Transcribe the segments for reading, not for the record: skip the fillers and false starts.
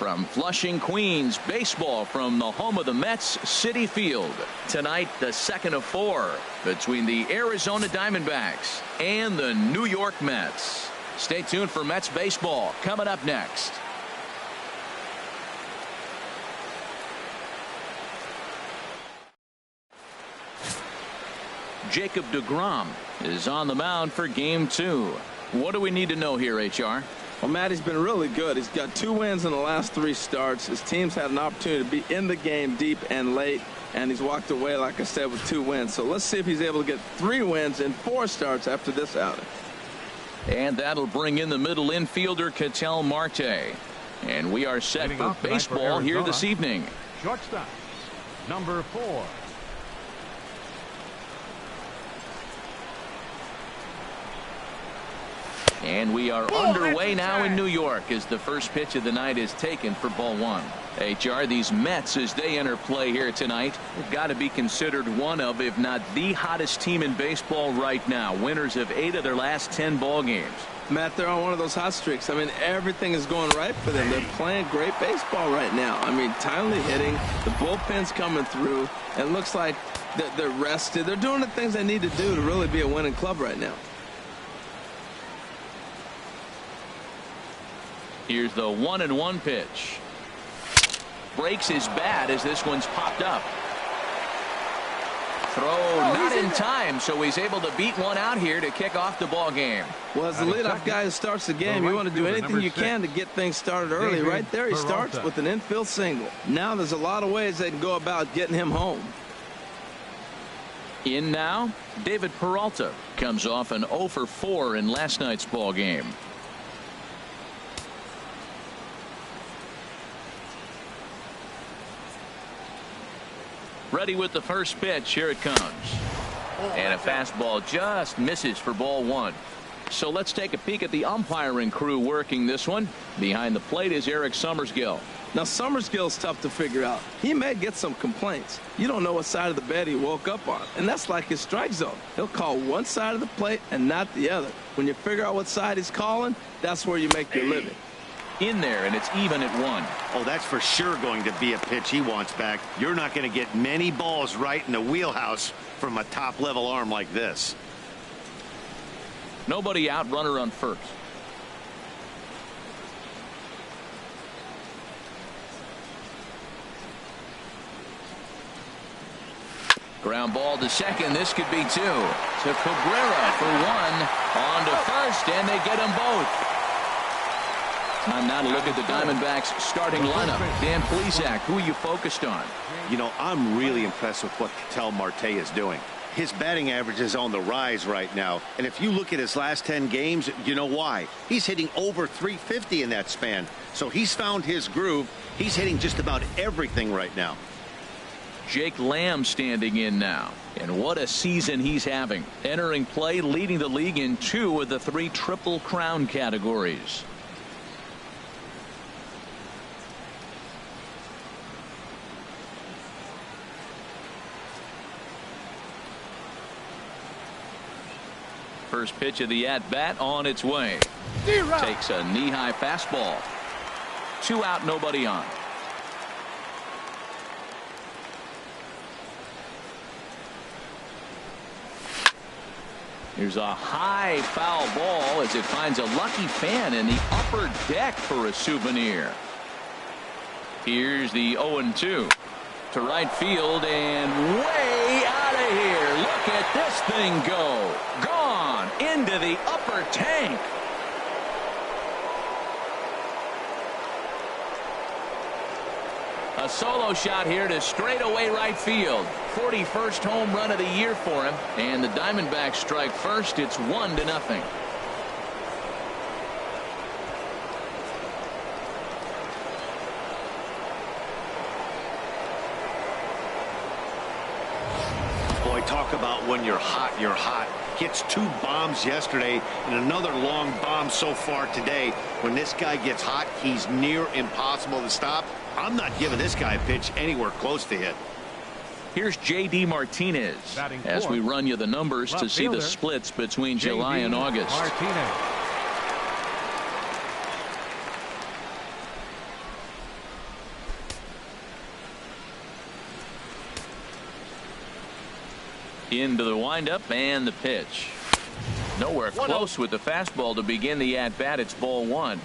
From Flushing, Queens, baseball from the home of the Mets, Citi Field. Tonight, the second of 4 between the Arizona Diamondbacks and the New York Mets. Stay tuned for Mets baseball coming up next. Jacob deGrom is on the mound for game 2. What do we need to know here, HR? Well, Matt, he's been really good. He's got 2 wins in the last 3 starts. His team's had an opportunity to be in the game deep and late, and he's walked away, like I said, with 2 wins. So let's see if he's able to get 3 wins in 4 starts after this outing. And that'll bring in the middle infielder, Ketel Marte. And we are set for baseball here this evening. Shortstop, number 4. And we are underway now in New York as the first pitch of the night is taken for ball 1. HR, these Mets, as they enter play here tonight, have got to be considered one of, if not the hottest team in baseball right now. Winners of 8 of their last 10 ball games. Matt, they're on one of those hot streaks. I mean, everything is going right for them. They're playing great baseball right now. I mean, timely hitting, the bullpen's coming through, and it looks like they're rested. They're doing the things they need to do to really be a winning club right now. Here's the 1-1 pitch. Breaks his bat as this one's popped up. Throw not in time, so he's able to beat one out here to kick off the ball game. Well, as the leadoff guy who starts the game, you want to do anything you can to get things started early. Right there, he starts with an infield single. Now there's a lot of ways they can go about getting him home. In now, David Peralta comes off an 0 for 4 in last night's ball game. Ready with the first pitch. Here it comes. And a fastball just misses for ball 1. So let's take a peek at the umpiring crew working this one. Behind the plate is Eric Summersgill. Now, Summersgill's tough to figure out. He may get some complaints. You don't know what side of the bed he woke up on, and that's like his strike zone. He'll call one side of the plate and not the other. When you figure out what side he's calling, that's where you make your living. In there, and it's even at 1. Oh, that's for sure going to be a pitch he wants back. You're not going to get many balls right in the wheelhouse from a top-level arm like this. Nobody out, runner on first. Ground ball to second. This could be 2. To Cabrera for 1. On to first, and they get them both. Time now to look at the Diamondbacks starting lineup. Dan Plesac, who are you focused on? You know, I'm really impressed with what Ketel Marte is doing. His batting average is on the rise right now. And if you look at his last 10 games, you know why. He's hitting over 350 in that span. So he's found his groove. He's hitting just about everything right now. Jake Lamb standing in now. And what a season he's having. Entering play, leading the league in 2 of the 3 Triple Crown categories. First pitch of the at-bat on its way. Takes a knee-high fastball. 2 out, nobody on. Here's a high foul ball as it finds a lucky fan in the upper deck for a souvenir. Here's the 0-2 to right field and way out of here. Look at this thing go. Gone into the upper tank. A solo shot here to straightaway right field. 41st home run of the year for him. And the Diamondbacks strike first. It's 1-0. Boy, talk about when you're hot, you're hot. Hits 2 bombs yesterday and another long bomb so far today. When this guy gets hot, he's near impossible to stop. I'm not giving this guy a pitch anywhere close to hit. Here's J.D. Martinez as we run you the numbers to see the splits between July and August. Into the windup and the pitch. Nowhere close with the fastball to begin the at-bat. It's ball one.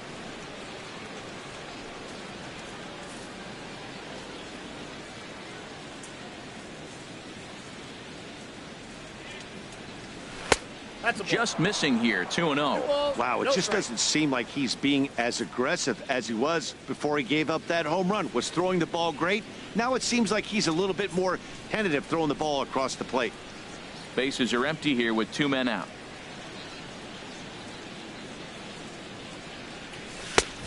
Just missing here, 2-0. Wow, it just doesn't seem like he's being as aggressive as he was before he gave up that home run. Was throwing the ball great. Now it seems like he's a little bit more tentative throwing the ball across the plate. Bases are empty here with 2 men out.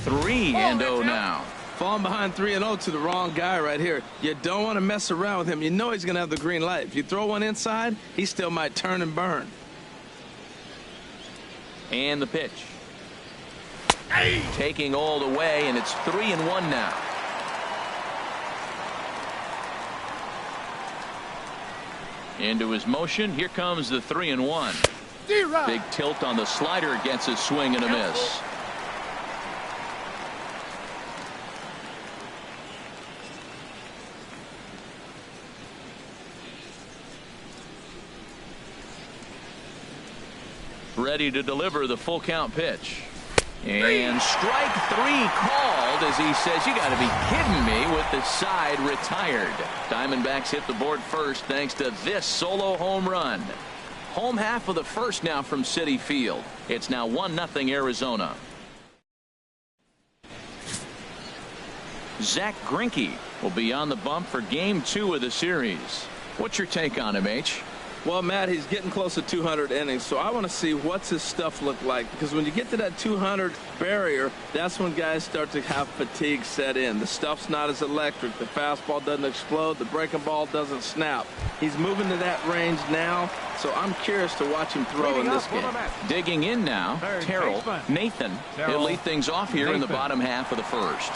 3-0 now. Falling behind 3-0 to the wrong guy right here. You don't want to mess around with him. You know he's going to have the green light. If you throw one inside, he still might turn and burn. And the pitch. Taking all the way, and it's 3-1 now. Into his motion. Here comes the 3-1. Big tilt on the slider, gets a swing and a miss. Ready to deliver the full count pitch. And strike 3 called as he says, you got to be kidding me, with the side retired. Diamondbacks hit the board first thanks to this solo home run. Home half of the first now from Citi Field. It's now 1-0 Arizona. Zach Greinke will be on the bump for game 2 of the series. What's your take on him, H? Well, Matt, he's getting close to 200 innings, so I want to see what's his stuff look like, because when you get to that 200 barrier, that's when guys start to have fatigue set in. The stuff's not as electric. The fastball doesn't explode. The breaking ball doesn't snap. He's moving to that range now, so I'm curious to watch him throw in this game. Digging in now, Terrell Nathan. He'll lead things off here in the bottom half of the first.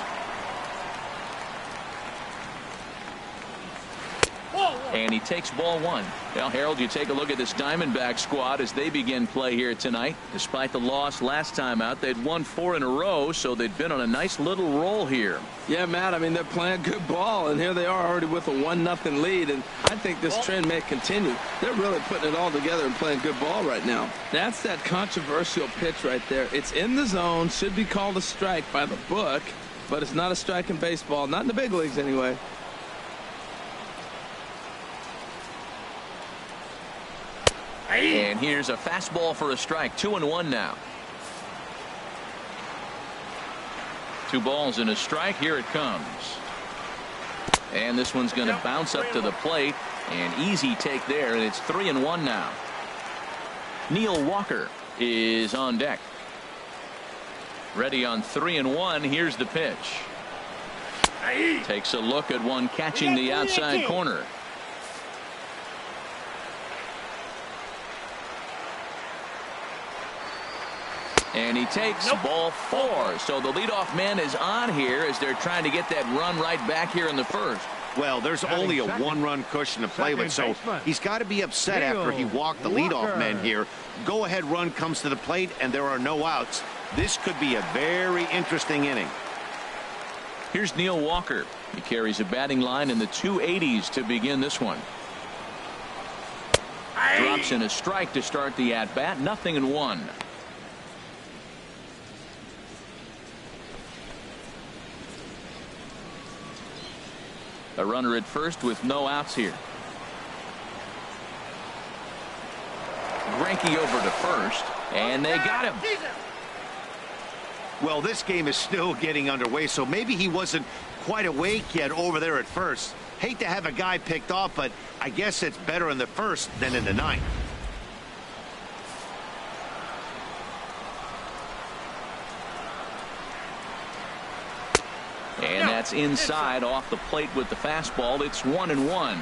And he takes ball 1. Well, Harold, you take a look at this Diamondback squad as they begin play here tonight. Despite the loss last time out, they'd won 4 in a row, so they've been on a nice little roll here. Yeah, Matt, I mean, they're playing good ball, and here they are already with a 1-0 lead, and I think this trend may continue. They're really putting it all together and playing good ball right now. That's that controversial pitch right there. It's in the zone, should be called a strike by the book, but it's not a strike in baseball, not in the big leagues anyway. And here's a fastball for a strike. 2-1 now. 2 balls and a strike. Here it comes. And this one's going to bounce up to the plate. An easy take there, and it's 3-1 now. Neil Walker is on deck. Ready on 3-1. Here's the pitch. Takes a look at one catching the outside corner. And he takes ball 4. So the leadoff man is on here as they're trying to get that run right back here in the first. Well, there's only a 1-run cushion to play with, so he's got to be upset after he walked the leadoff man here. Go-ahead run comes to the plate, and there are no outs. This could be a very interesting inning. Here's Neil Walker. He carries a batting line in the 280s to begin this one. Drops in a strike to start the at-bat. 0-1. A runner at first with no outs here. Greinke over to first, and they got him. Well, this game is still getting underway, so maybe he wasn't quite awake yet over there at first. Hate to have a guy picked off, but I guess it's better in the first than in the ninth. And that's inside off the plate with the fastball. It's 1-1.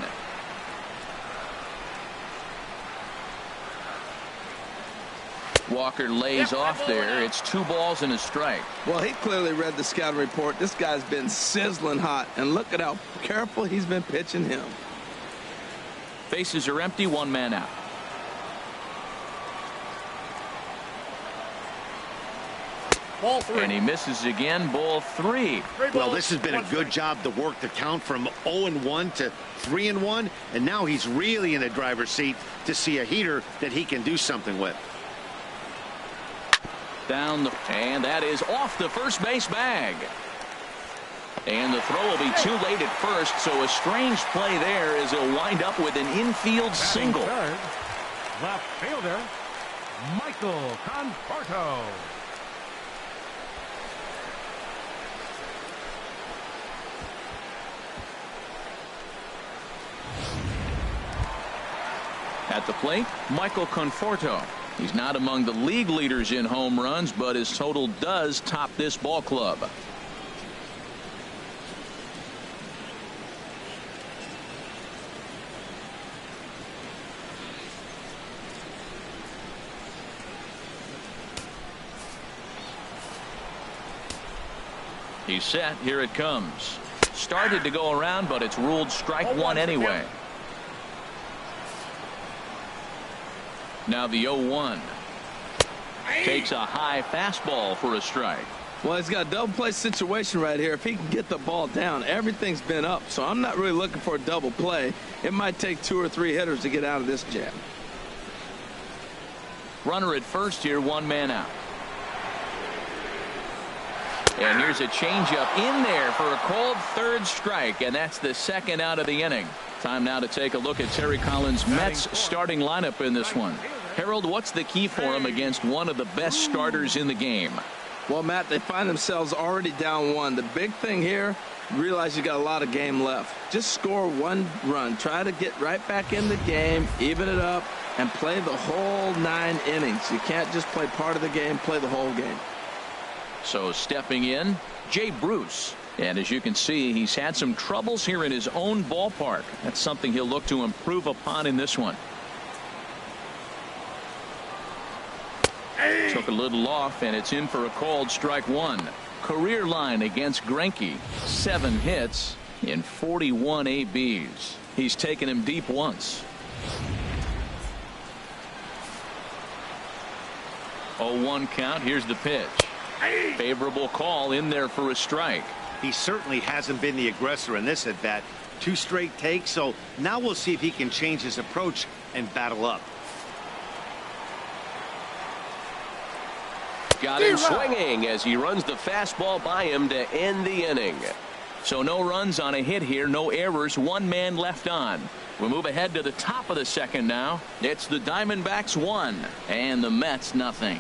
Walker lays off there. It's 2 balls and a strike. Well, he clearly read the scouting report. This guy's been sizzling hot, and look at how careful he's been pitching him. Bases are empty. 1 man out. Ball 3. And he misses again, ball 3. Well, this has been a good job to work the count from 0-1 to 3-1, and now he's really in the driver's seat to see a heater that he can do something with. And that is off the first base bag. And the throw will be too late at first, so a strange play there as he'll wind up with an infield single. Third, left fielder, Michael Conforto. At the plate, Michael Conforto. He's not among the league leaders in home runs, but his total does top this ball club. He's set. Here it comes. Started to go around, but it's ruled strike one anyway. Now the 0-1. Takes a high fastball for a strike. Well, he's got a double play situation right here. If he can get the ball down, everything's been up. So I'm not really looking for a double play. It might take 2 or 3 hitters to get out of this jam. Runner at first here, 1 man out. And here's a changeup in there for a called 3rd strike, and that's the 2nd out of the inning. Time now to take a look at Terry Collins' Mets starting lineup in this one. Harold, what's the key for him against one of the best starters in the game? Well, Matt, they find themselves already down 1. The big thing here, realize you got a lot of game left. Just score 1 run. Try to get right back in the game, even it up, and play the whole 9 innings. You can't just play part of the game, play the whole game. So stepping in, Jay Bruce. And as you can see, he's had some troubles here in his own ballpark. That's something he'll look to improve upon in this one. Took a little off, and it's in for a called strike 1. Career line against Greinke. 7 hits in 41 ABs. He's taken him deep once. 0-1 count. Here's the pitch. Favorable call in there for a strike. He certainly hasn't been the aggressor in this at bat. 2 straight takes, so now we'll see if he can change his approach and battle up. Got him swinging as he runs the fastball by him to end the inning. So no runs on a hit here, no errors, 1 man left on. We'll move ahead to the top of the 2nd now. It's the Diamondbacks 1 and the Mets nothing.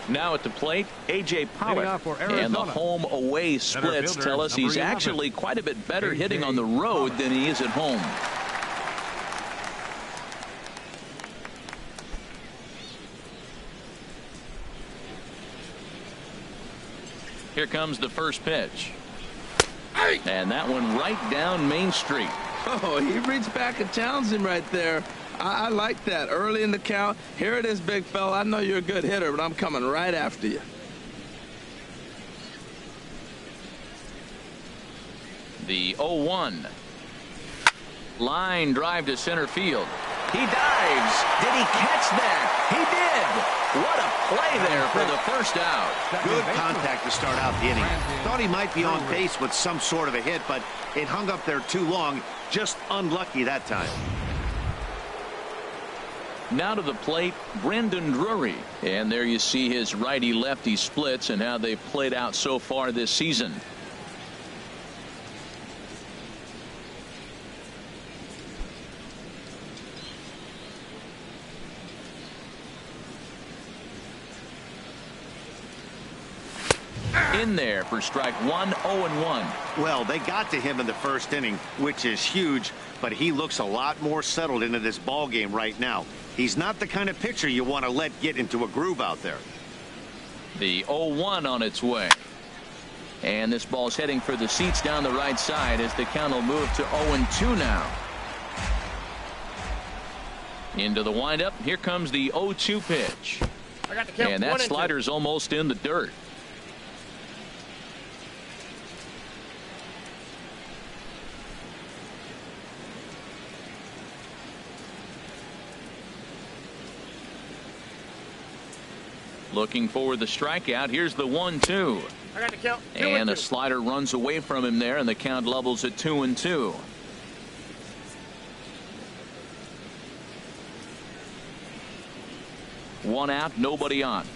Now at the plate, A.J. Pollock, and the home-away splits tell us he's actually quite a bit better hitting on the road than he is at home. Here comes the first pitch. And that one right down Main Street. Oh, he reached back and challenged him right there. I like that early in the count. Here it is, big fella. I know you're a good hitter, but I'm coming right after you. The 0-1. Line drive to center field. He dives. Did he catch that? He did. What a play there for the first out. Good contact to start out the inning. Thought he might be on base with some sort of a hit, but it hung up there too long. Just unlucky that time. Now to the plate, Brandon Drury. And there you see his righty-lefty splits and how they've played out so far this season. In there for strike 1, 0-1. Well, they got to him in the first inning, which is huge, but he looks a lot more settled into this ball game right now. He's not the kind of pitcher you want to let get into a groove out there. The 0-1 on its way. And this ball's heading for the seats down the right side as the count will move to 0-2 now. Into the windup. Here comes the 0-2 pitch. And that slider's almost in the dirt. Looking for the strikeout. Here's the 1-2. I got the count. And a slider runs away from him there, and the count levels at 2-2. One out, nobody on.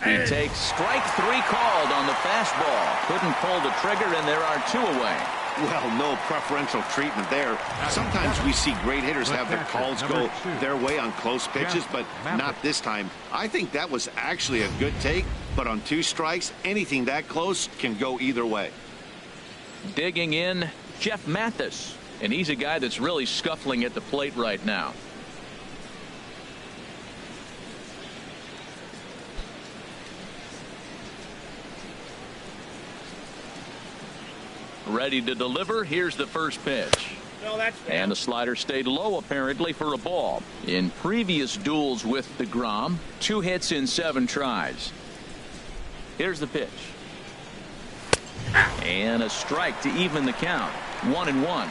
He takes strike 3 called on the fastball. Couldn't pull the trigger, and there are 2 away. Well, no preferential treatment there. Sometimes we see great hitters have their calls go their way on close pitches, but not this time. I think that was actually a good take, but on 2 strikes, anything that close can go either way. Digging in, Jeff Mathis, and he's a guy that's really scuffling at the plate right now. Ready to deliver. Here's the first pitch. No, that's and the slider stayed low apparently for a ball. In previous duels with DeGrom, 2 hits in 7 tries. Here's the pitch. And a strike to even the count. 1-1.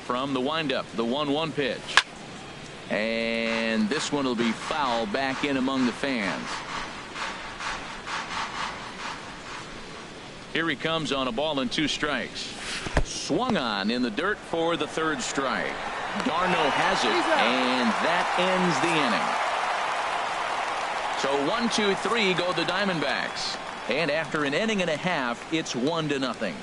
From the windup, the 1-1 pitch. And this one will be foul back in among the fans. Here he comes on a ball and 2 strikes. Swung on in the dirt for the 3rd strike. Darno has it, and that ends the inning. So 1, 2, 3 go the Diamondbacks. And after an inning and a half, it's 1-0.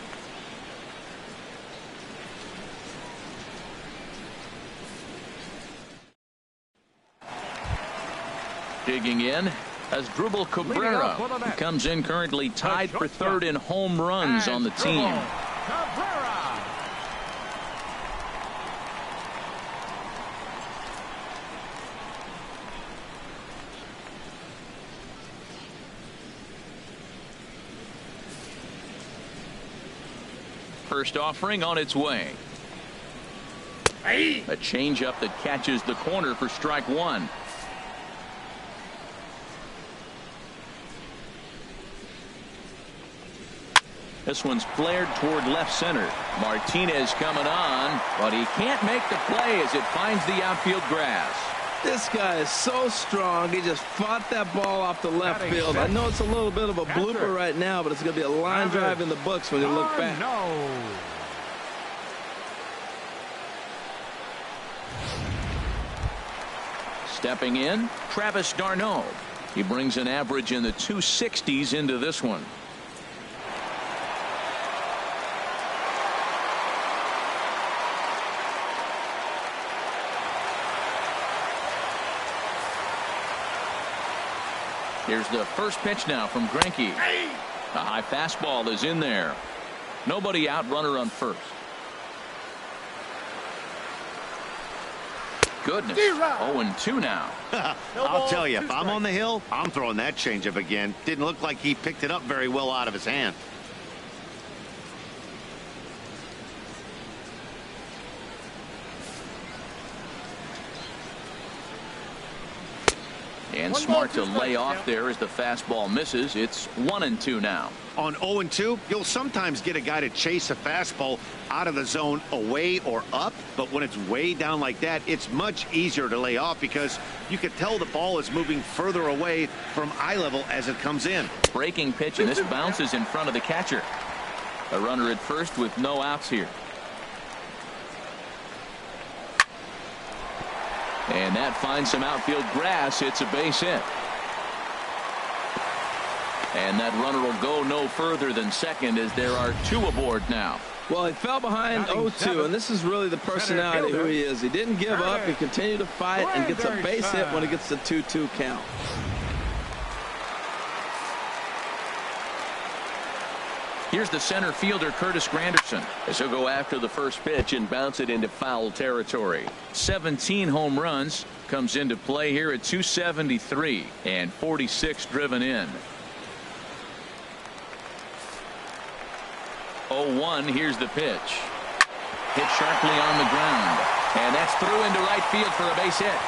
Digging in, Asdrubal Cabrera comes in currently tied for 3rd in home runs on the team. First offering on its way. A changeup that catches the corner for strike 1. This one's flared toward left center. Martinez coming on, but he can't make the play as it finds the outfield grass. This guy is so strong. He just fought that ball off the left field. I know it's a little bit of a blooper right now, but it's going to be a line drive in the books when you look back. Stepping in, Travis d'Arnaud. He brings an average in the 260s into this one. Here's the first pitch now from Greinke. A high fastball is in there. Nobody out, runner on first. Goodness. 0-2 now. I'll tell you, if I'm on the hill, I'm throwing that changeup again. Didn't look like he picked it up very well out of his hand. And smart to lay off there as the fastball misses. It's 1-2 now. On 0-2, you'll sometimes get a guy to chase a fastball out of the zone away or up, but when it's way down like that, it's much easier to lay off because you can tell the ball is moving further away from eye level as it comes in. Breaking pitch, and this bounces in front of the catcher. A runner at first with no outs here. And that finds some outfield grass. It's a base hit. And that runner will go no further than second as there are 2 aboard now. Well, he fell behind 0-2, and this is really the personality who he is. He didn't give up. He continued to fight and gets a base hit when it gets the 2-2 count. Here's the center fielder, Curtis Granderson, as he'll go after the first pitch and bounce it into foul territory. 17 home runs, comes into play here at 273 and 46 driven in. 0-1, here's the pitch. Hit sharply on the ground, and that's through into right field for a base hit.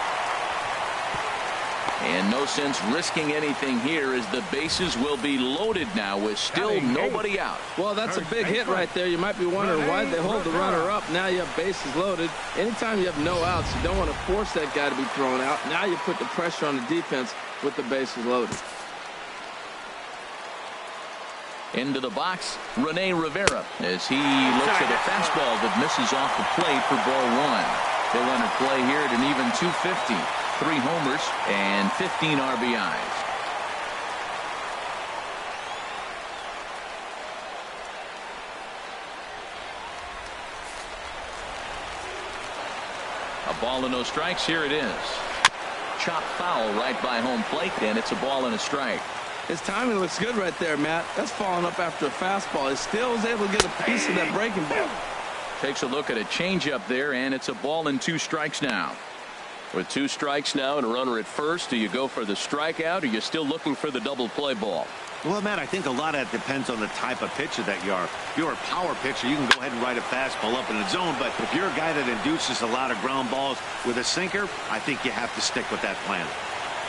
And no sense risking anything here as the bases will be loaded now with still nobody out. Well, that's a big hit right there. You might be wondering why they hold the runner up. Now you have bases loaded. Anytime you have no outs, you don't want to force that guy to be thrown out. Now you put the pressure on the defense with the bases loaded. Into the box, Rene Rivera as he looks at a fastball that misses off the plate for ball one. He'll enter play here at an even 250. 3 homers and 15 RBIs. A ball and no strikes. Here it is. Chop foul right by home plate, and it's a ball and a strike. His timing looks good right there, Matt. That's falling up after a fastball. He still was able to get a piece of that breaking ball. Takes a look at a changeup there, and it's a ball and 2 strikes now. With 2 strikes now and a runner at first, do you go for the strikeout, or are you still looking for the double play ball? Well, Matt, I think a lot of that depends on the type of pitcher that you are. If you're a power pitcher, you can go ahead and ride a fastball up in the zone. But if you're a guy that induces a lot of ground balls with a sinker, I think you have to stick with that plan.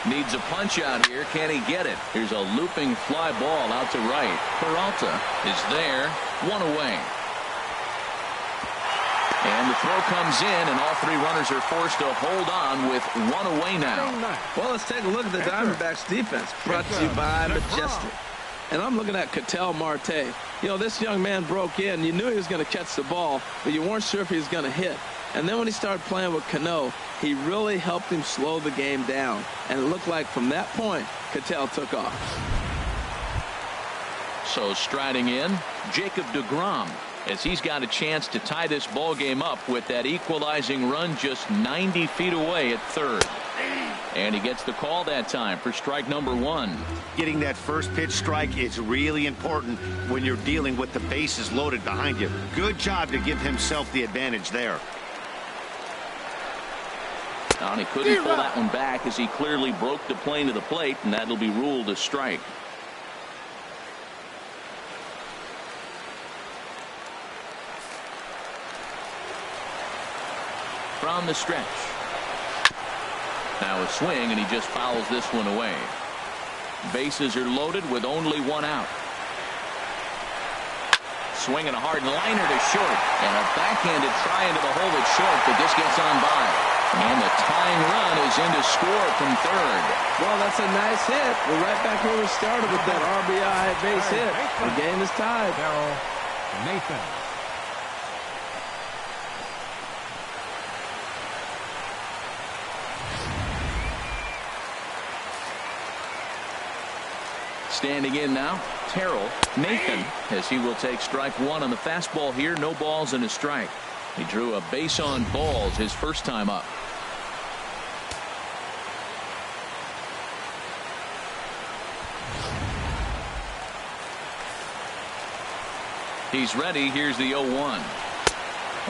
Needs a punch out here. Can he get it? Here's a looping fly ball out to right. Peralta is there. 1 away. And the throw comes in, and all 3 runners are forced to hold on with 1 away now. Well, let's take a look at the Diamondbacks defense. Brought to you by Majestic. And I'm looking at Ketel Marte. You know, this young man broke in. You knew he was going to catch the ball, but you weren't sure if he was going to hit. And then when he started playing with Cano, he really helped him slow the game down. And it looked like from that point, Ketel took off. So striding in, Jacob deGrom, as he's got a chance to tie this ball game up with that equalizing run just 90 feet away at third. And he gets the call that time for strike number 1. Getting that first pitch strike is really important when you're dealing with the bases loaded behind you. Good job to give himself the advantage there. And he couldn't pull that one back as he clearly broke the plane to the plate, and that'll be ruled a strike. From the stretch. Now a swing, and he just fouls this one away. Bases are loaded with only 1 out. Swinging a hard liner to short, and a backhanded try into the hole at short, but this gets on by. And the tying run is in to score from third. Well, that's a nice hit. We're right back where we started with that RBI base hit. The game is tied. Nathan. Standing in now, Terrell Nathan, as he will take strike 1 on the fastball here. No balls and a strike. He drew a base on balls his first time up. He's ready. Here's the 0-1.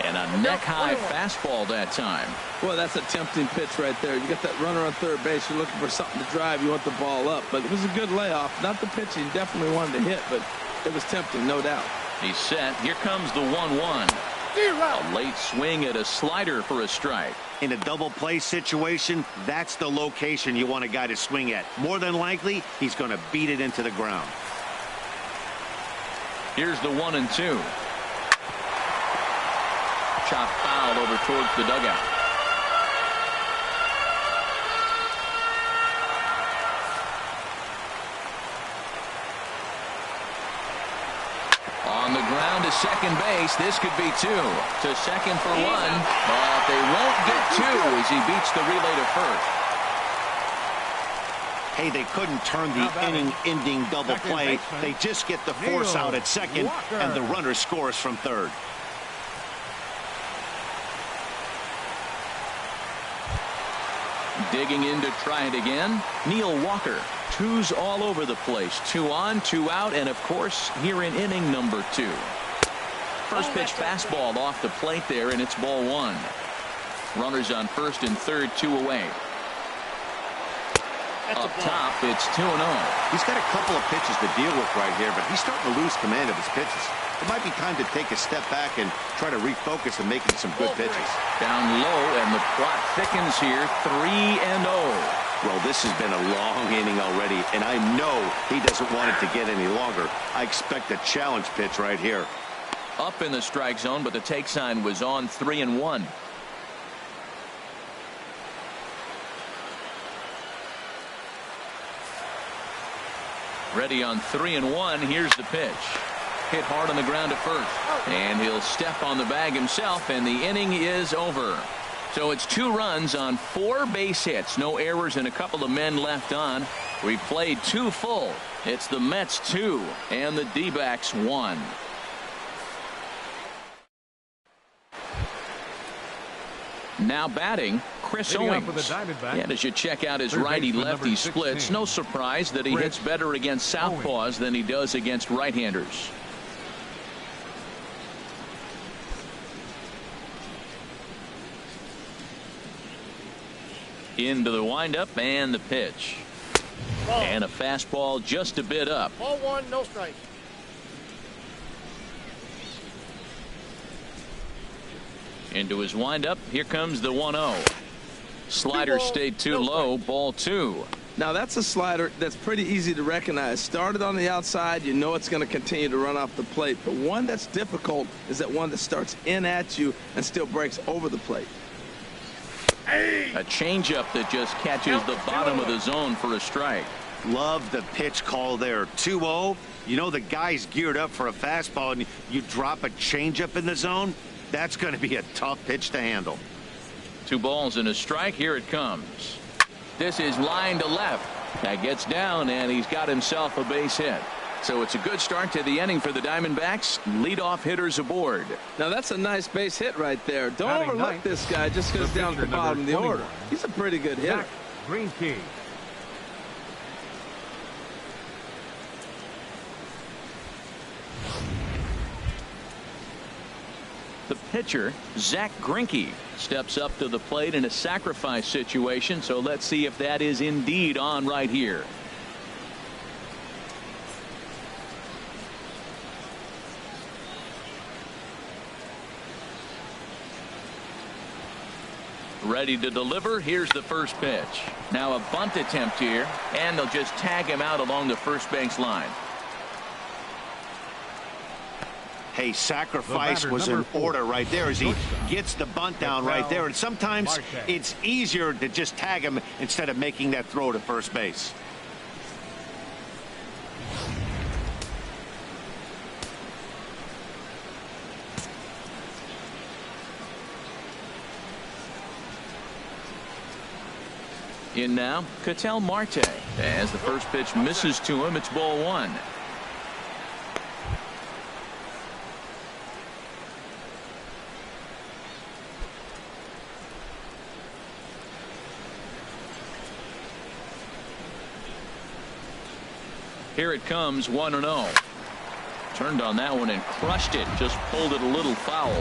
And a neck-high fastball that time. Well, that's a tempting pitch right there. You got that runner on third base. You're looking for something to drive. You want the ball up. But it was a good layoff. Not the pitch he definitely wanted to hit, but it was tempting, no doubt. He's set. Here comes the 1-1. A late swing at a slider for a strike. In a double play situation, that's the location you want a guy to swing at. More than likely, he's going to beat it into the ground. Here's the 1-2. Chop foul over towards the dugout. On the ground to second base. This could be 2. To second for 1. But they won't get 2 as he beats the relay to first. Hey, they couldn't turn the inning-ending double play. They just get the force out at second, and the runner scores from third. Digging in to try it again, Neil Walker. 2s all over the place. 2 on, 2 out, and of course, here in inning number 2. First pitch fastball off the plate there, and it's ball 1. Runners on first and third, 2 away. Up top, it's 2-0. He's got a couple of pitches to deal with right here, but he's starting to lose command of his pitches. It might be time to take a step back and try to refocus and making some good pitches. Down low, and the plot thickens here. 3-0. Well, this has been a long inning already, and I know he doesn't want it to get any longer. I expect a challenge pitch right here. Up in the strike zone, but the take sign was on 3-1. Ready on 3-1. Here's the pitch. Hit hard on the ground at first. And he'll step on the bag himself, and the inning is over. So it's 2 runs on 4 base hits. No errors and a couple of men left on. We've played 2 full. It's the Mets 2 and the D-backs 1. Now batting, Chris Owings. And as you check out his righty-lefty splits, no surprise that he hits better against southpaws than he does against right-handers. Into the windup and the pitch. And a fastball just a bit up. Ball 1, no strike. Into his windup. Here comes the 1-0. Slider stayed too low. Ball 2. Now that's a slider that's pretty easy to recognize. Started on the outside, you know it's going to continue to run off the plate. But one that's difficult is that one that starts in at you and still breaks over the plate. A changeup that just catches the bottom of the zone for a strike. Love the pitch call there. 2-0. You know the guy's geared up for a fastball, and you drop a changeup in the zone. That's going to be a tough pitch to handle. 2 balls and a strike. Here it comes. This is line to left. That gets down, and he's got himself a base hit. So it's a good start to the inning for the Diamondbacks. Leadoff hitters aboard. Now that's a nice base hit right there. Don't overlook this guy just because down at the bottom of the order. He's a pretty good hitter. Green key. The pitcher, Zach Greinke, steps up to the plate in a sacrifice situation. So let's see if that is indeed on right here. Ready to deliver. Here's the first pitch. Now a bunt attempt here, and they'll just tag him out along the first base line. Hey, sacrifice was in order right there as he gets the bunt down right there. And sometimes it's easier to just tag him instead of making that throw to first base. In now, Ketel Marte. As the first pitch misses to him, it's ball 1. Here it comes, 1-0. Turned on that one and crushed it. Just pulled it a little foul.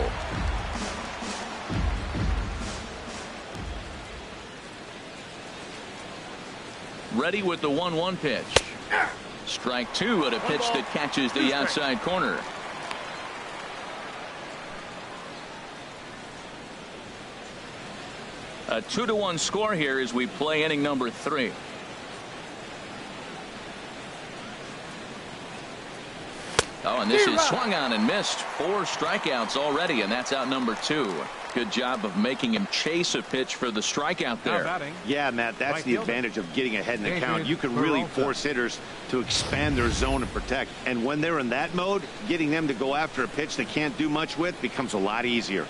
Ready with the 1-1 pitch. Strike 2 at a pitch that catches the outside corner. A 2-1 score here as we play inning number 3. Oh, and this is swung on and missed. 4 strikeouts already, and that's out number 2. Good job of making him chase a pitch for the strikeout there. Yeah, Matt, that's the advantage of getting ahead in the count. You can really force hitters to expand their zone and protect. And when they're in that mode, getting them to go after a pitch they can't do much with becomes a lot easier.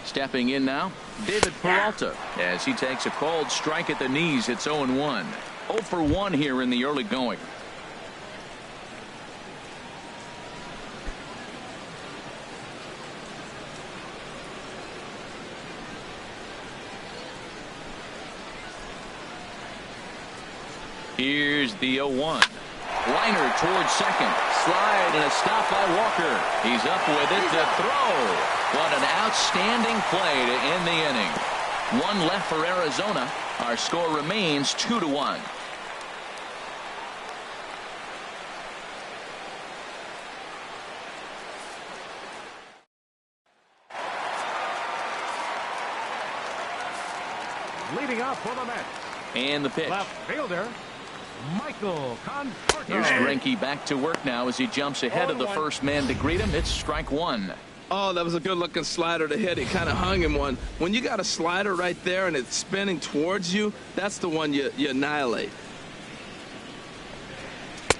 Stepping in now, David Peralta, as he takes a called strike at the knees. It's 0-1. 0 for 1 here in the early going. Here's the 0-1. Liner towards second. Slide and a stop by Walker. He's up with it to throw. What an outstanding play to end the inning. 1 left for Arizona. Our score remains 2-1. Leading up for the Mets. And the pitch. Left fielder, Michael Conforto. Here's Greinke back to work now as he jumps ahead of the first man to greet him. It's strike one. Oh, that was a good-looking slider to hit. He kind of hung him one. When you got a slider right there and it's spinning towards you, that's the one you annihilate.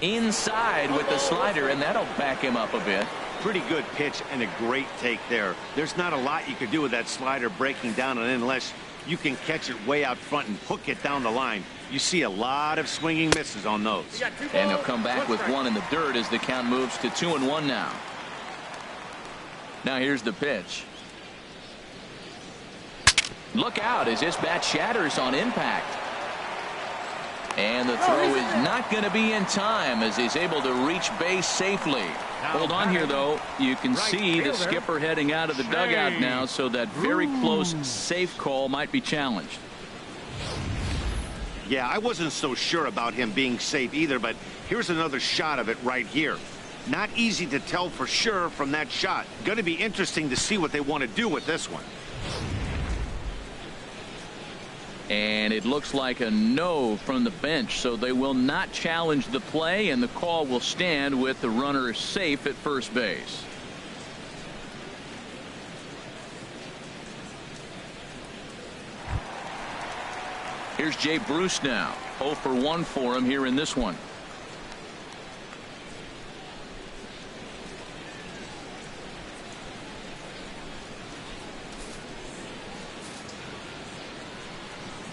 Inside with the slider, and that'll back him up a bit. Pretty good pitch and a great take there. There's not a lot you could do with that slider breaking down, and unless you can catch it way out front and hook it down the line, you see a lot of swinging misses on those. And he'll come back with one in the dirt as the count moves to 2-1 now. Now here's the pitch. Look out as this bat shatters on impact. And the throw is not going to be in time as he's able to reach base safely. Hold on here, though. You can see the skipper heading out of the dugout now, so that very close safe call might be challenged. Yeah, I wasn't so sure about him being safe either, but here's another shot of it right here. Not easy to tell for sure from that shot. Going to be interesting to see what they want to do with this one. And it looks like a no from the bench, so they will not challenge the play, and the call will stand with the runner safe at first base. Here's Jay Bruce now. 0 for 1 for him here in this one.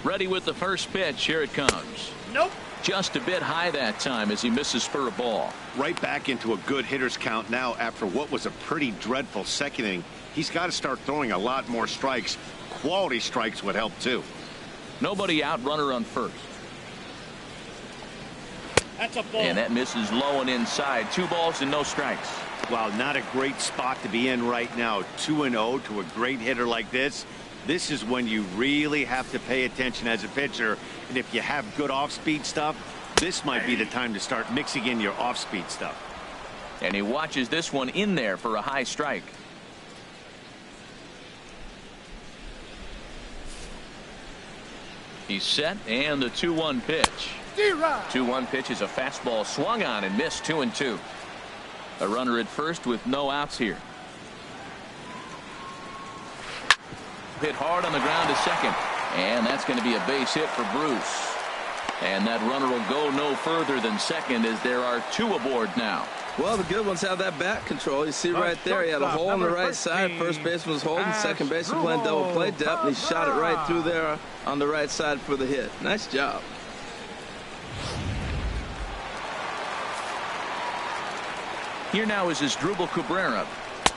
Ready with the first pitch. Here it comes. Nope. Just a bit high that time as he misses for a ball. Right back into a good hitter's count now after what was a pretty dreadful second inning. He's got to start throwing a lot more strikes. Quality strikes would help too. Nobody out, runner on first. That's a ball. And that misses low and inside. 2 balls and no strikes. Wow, not a great spot to be in right now. 2-0 to a great hitter like this. This is when you really have to pay attention as a pitcher. And if you have good off-speed stuff, this might be the time to start mixing in your off-speed stuff. And he watches this one in there for a high strike. He's set, and the 2-1 pitch. 2-1 pitch is a fastball swung on and missed. 2-2. A runner at first with no outs here. Hit hard on the ground to second, and that's going to be a base hit for Bruce. And that runner will go no further than second as there are 2 aboard now. Well, the good ones have that bat control. You see right there, he had a hole on the right side. First baseman was holding, second baseman playing double play depth, and he shot it right through there on the right side for the hit. Nice job. Here now is Asdrubal Cabrera.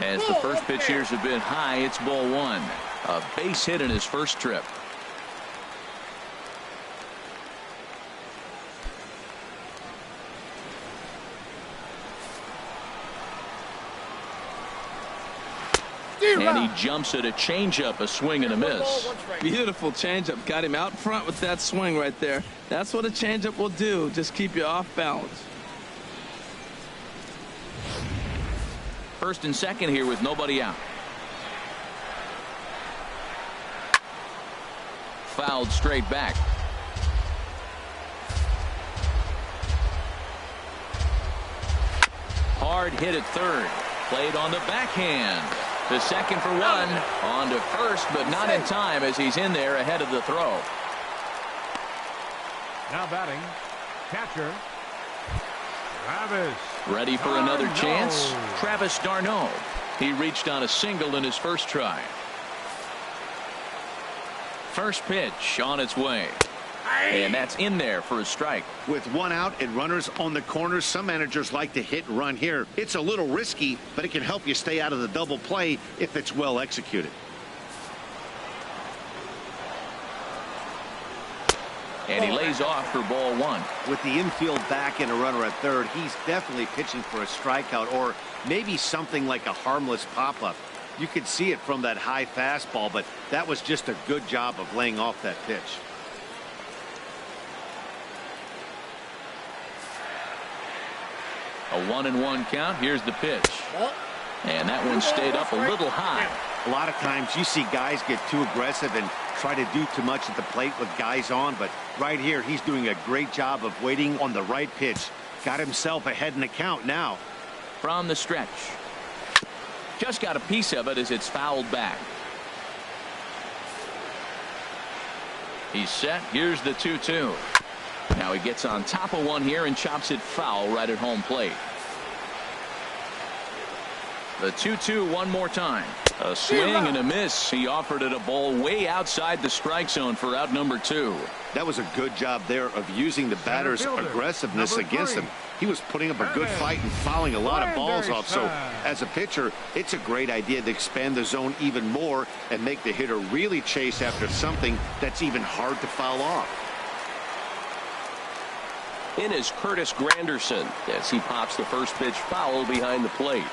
As the first pitch here's a bit high, it's ball 1. A base hit in his first trip. And he jumps at a changeup, a swing and a miss. Beautiful changeup. Got him out front with that swing right there. That's what a changeup will do. Just keep you off balance. First and second here with nobody out. Fouled straight back. Hard hit at third. Played on the backhand. To second for 1. On to first, but not in time as he's in there ahead of the throw. Now batting, catcher, Travis. Ready for another chance? Travis d'Arnaud. He reached on a single in his first try. First pitch on its way. And that's in there for a strike. With 1 out and runners on the corners, some managers like to hit and run here. It's a little risky, but it can help you stay out of the double play if it's well executed. And he lays off for ball 1. With the infield back and a runner at third, he's definitely pitching for a strikeout or maybe something like a harmless pop-up. You could see it from that high fastball, but that was just a good job of laying off that pitch. A 1-1 count. Here's the pitch. And that one stayed up a little high. A lot of times you see guys get too aggressive and try to do too much at the plate with guys on, but right here he's doing a great job of waiting on the right pitch. Got himself ahead in the count now. From the stretch. Just got a piece of it as it's fouled back. He's set. Here's the 2-2. Now he gets on top of one here and chops it foul right at home plate. The 2-2 one more time. A swing and a miss. He offered it a ball way outside the strike zone for out number 2. That was a good job there of using the batter's aggressiveness against him. He was putting up a good fight and fouling a lot of balls off. So as a pitcher, it's a great idea to expand the zone even more and make the hitter really chase after something that's even hard to foul off. In is Curtis Granderson as he pops the first pitch foul behind the plate.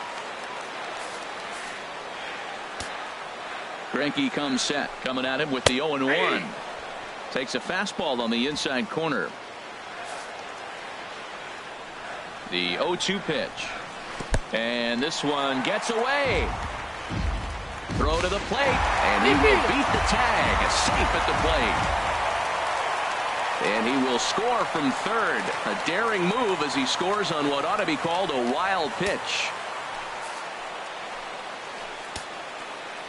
Greinke comes set. Coming at him with the 0-1. Takes a fastball on the inside corner. The 0-2 pitch. And this one gets away. Throw to the plate. And he will beat the tag. Safe at the plate. And he will score from third. A daring move as he scores on what ought to be called a wild pitch.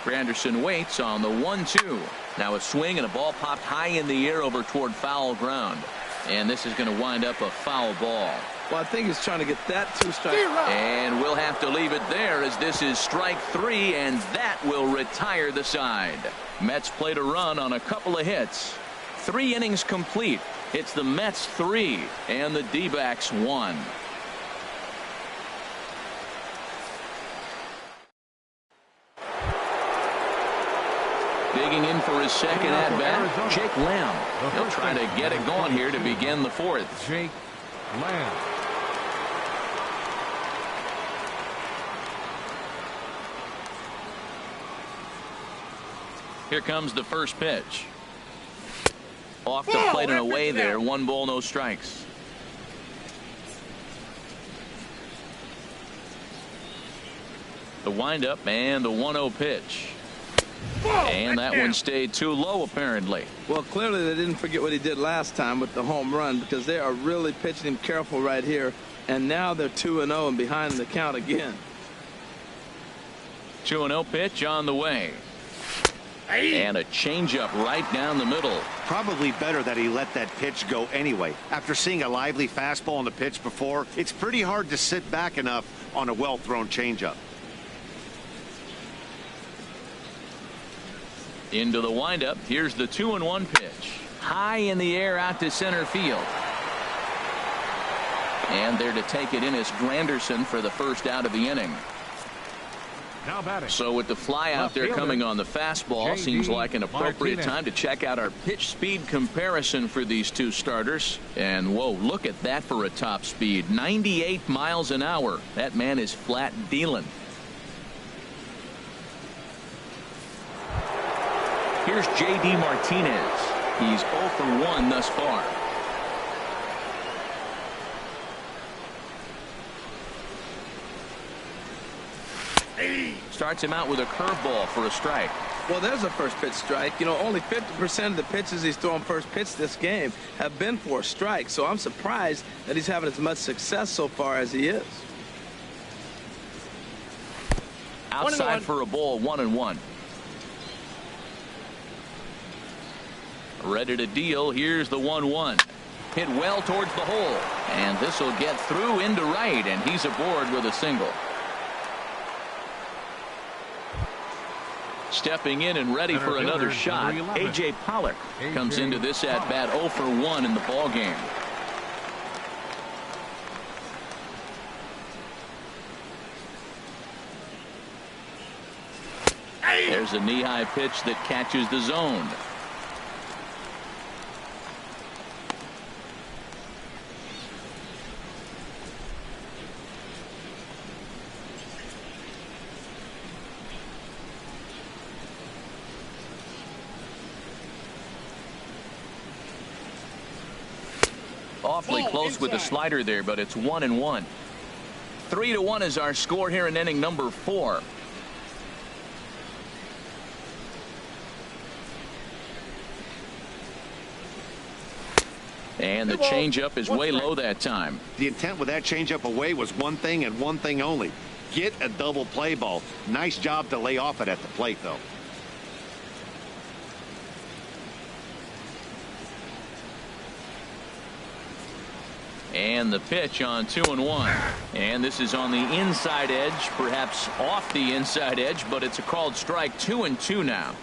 Granderson waits on the 1-2. Now a swing and a ball popped high in the air over toward foul ground. And this is going to wind up a foul ball. Well, I think he's trying to get that 2 strike. And we'll have to leave it there as this is strike 3, and that will retire the side. Mets played a run on a couple of hits. 3 innings complete. It's the Mets 3 and the D-backs 1. Digging in for his second at-bat, Jake Lamb. He'll try to get it going here to begin the 4th. Jake Lamb. Here comes the first pitch. Off the plate and away there. 1 ball, no strikes. The windup and the 1-0 pitch. And that one stayed too low, apparently. Well, clearly they didn't forget what he did last time with the home run, because they are really pitching him careful right here. And now they're 2-0 and behind the count again. 2-0 pitch on the way. And a changeup right down the middle. Probably better that he let that pitch go anyway. After seeing a lively fastball on the pitch before, it's pretty hard to sit back enough on a well-thrown changeup. Into the windup. Here's the 2-1 pitch. High in the air out to center field. And there to take it in is Granderson for the first out of the inning. Now batting. So with the fly out there coming on the fastball, seems like an appropriate time to check out our pitch speed comparison for these two starters. And whoa, look at that for a top speed. 98 miles an hour. That man is flat dealing. Here's J.D. Martinez. He's 0 for 1 thus far. Starts him out with a curveball for a strike. Well, there's a first pitch strike. You know, only 50% of the pitches he's thrown first pitch this game have been for a strike. So I'm surprised that he's having as much success so far as he is. Outside for a ball, 1-1. Ready to deal. Here's the 1-1. Hit well towards the hole. And this will get through into right. And he's aboard with a single. Stepping in and ready for another shot, A.J. Pollock comes into this at-bat 0 for 1 in the ballgame. There's a knee-high pitch that catches the zone. Awfully close with the slider there, but it's 1-1. 3-1 is our score here in inning number 4. And the changeup is way low that time. The intent with that changeup away was one thing and one thing only. Get a double play ball. Nice job to lay off it at the plate, though. And the pitch on 2-1. And this is on the inside edge, perhaps off the inside edge, but it's a called strike. 2-2 now.